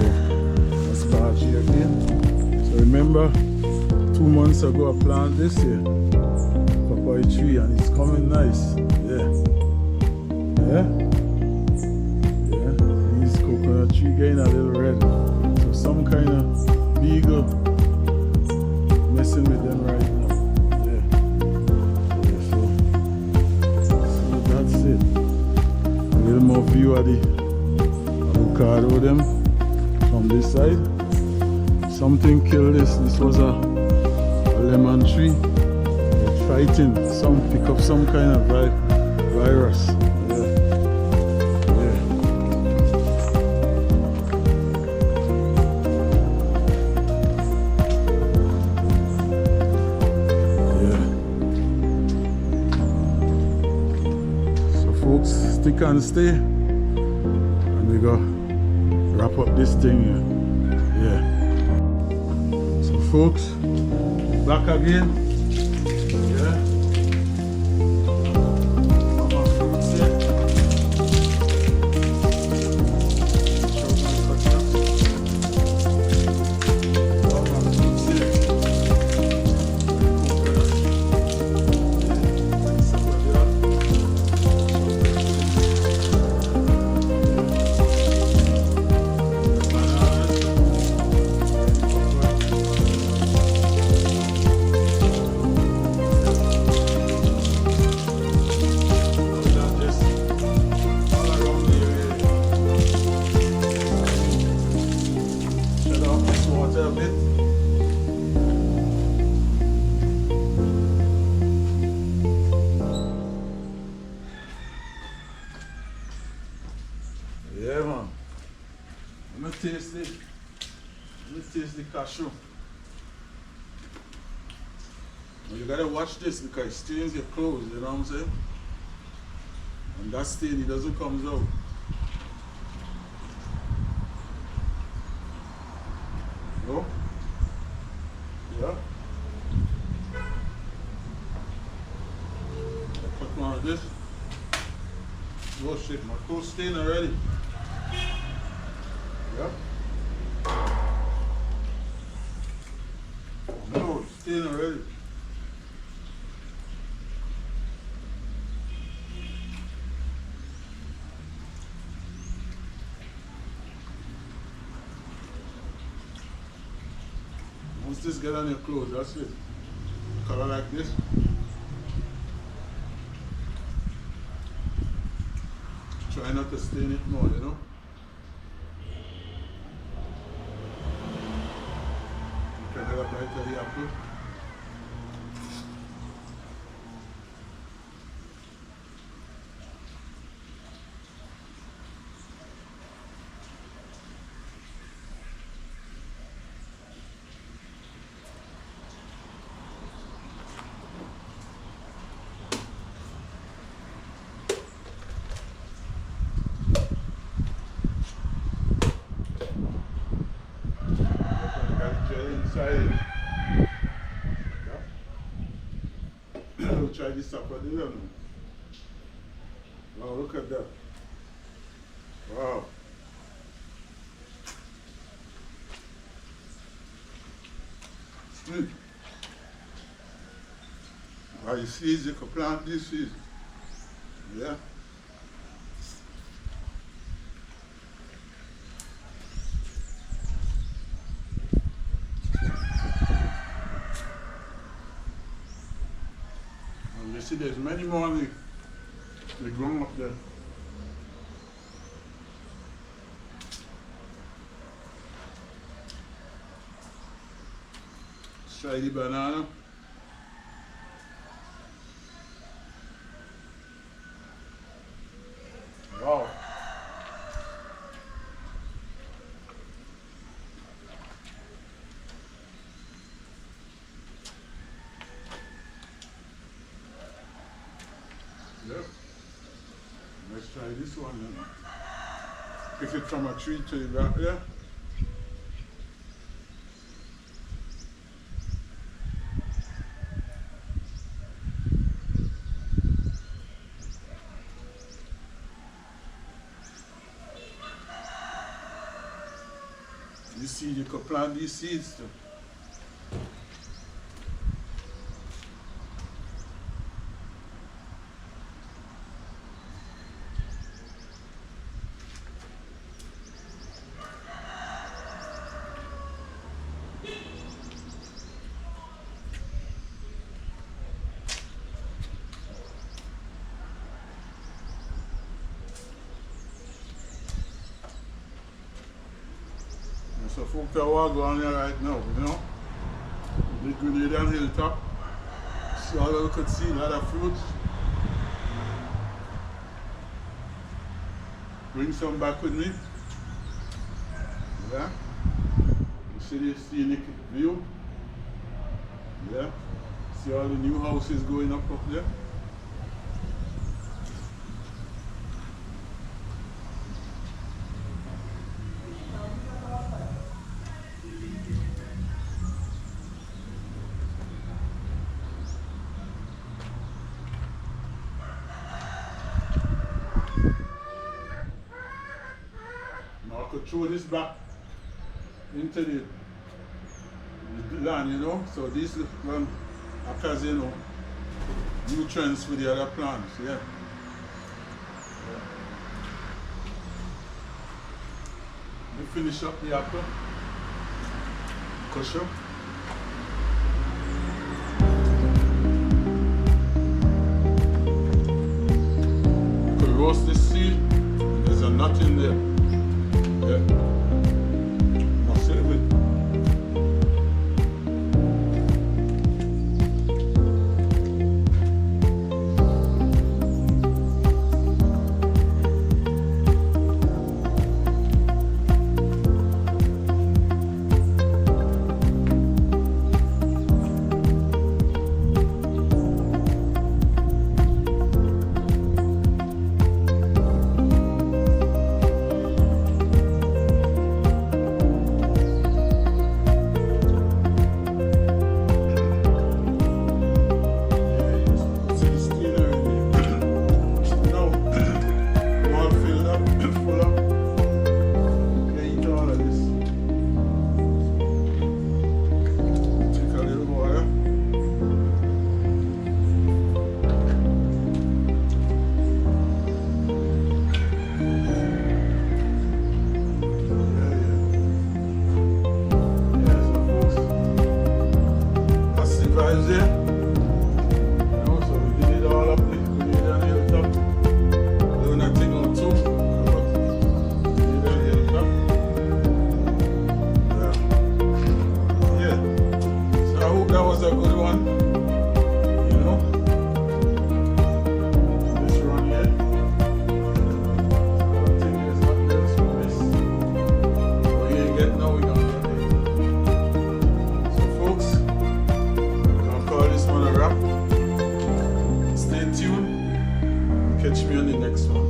that's baji again. So remember, 2 months ago I planted this here papaya tree and it's coming nice. Yeah. Yeah. Yeah. These coconut tree getting a little red. So messing with them right now. Yeah. So that's it. A little more view of the avocado them from this side. Something killed this. This was a lemon tree. It's fighting. Some pick up some kind of virus. Stick and stay, and we go wrap up this thing here. Yeah. So folks, back again. Yeah. Mama fruits here. Mama fruits here. Yeah, man. Let me taste the cashew. Now you gotta watch this because it stains your clothes, you know what I'm saying? And that stain, it doesn't come out. No? Yeah? I put more of this. Oh shit, my clothes stain already. Yeah. No, it's staying already. Once this get on your clothes, that's it. Color like this. Try not to stain it more, you know. Kind of apply to the apple. Inside. Yeah. We'll try this up for the lemon. Wow, look at that. Wow. Sweet. Wow, you seeds, you can plant these seeds. Yeah. You see, there's many more they grow up there. Let's try the banana. Wow. Yep. Let's try this one then. Pick it from a tree to the back there. You see, you can plant these seeds too. folk that walk on here right now, you know. The Grenadian hilltop. So all you could see a lot of fruits. Bring some back with me. Yeah. You see the scenic view. Yeah. See all the new houses going up there. Now I could throw this back into the land, you know, so these run as you know, nutrients for the other plants, yeah. We finish up the apple, cushion. You could roast this seed, there's a nut in there, yeah. Now save it. That was a good one, you know. This run here, I don't think there's nothing else for this. What you ain't get now, we gonna get it. So folks, I'll call this one a wrap. Stay tuned, catch me on the next one.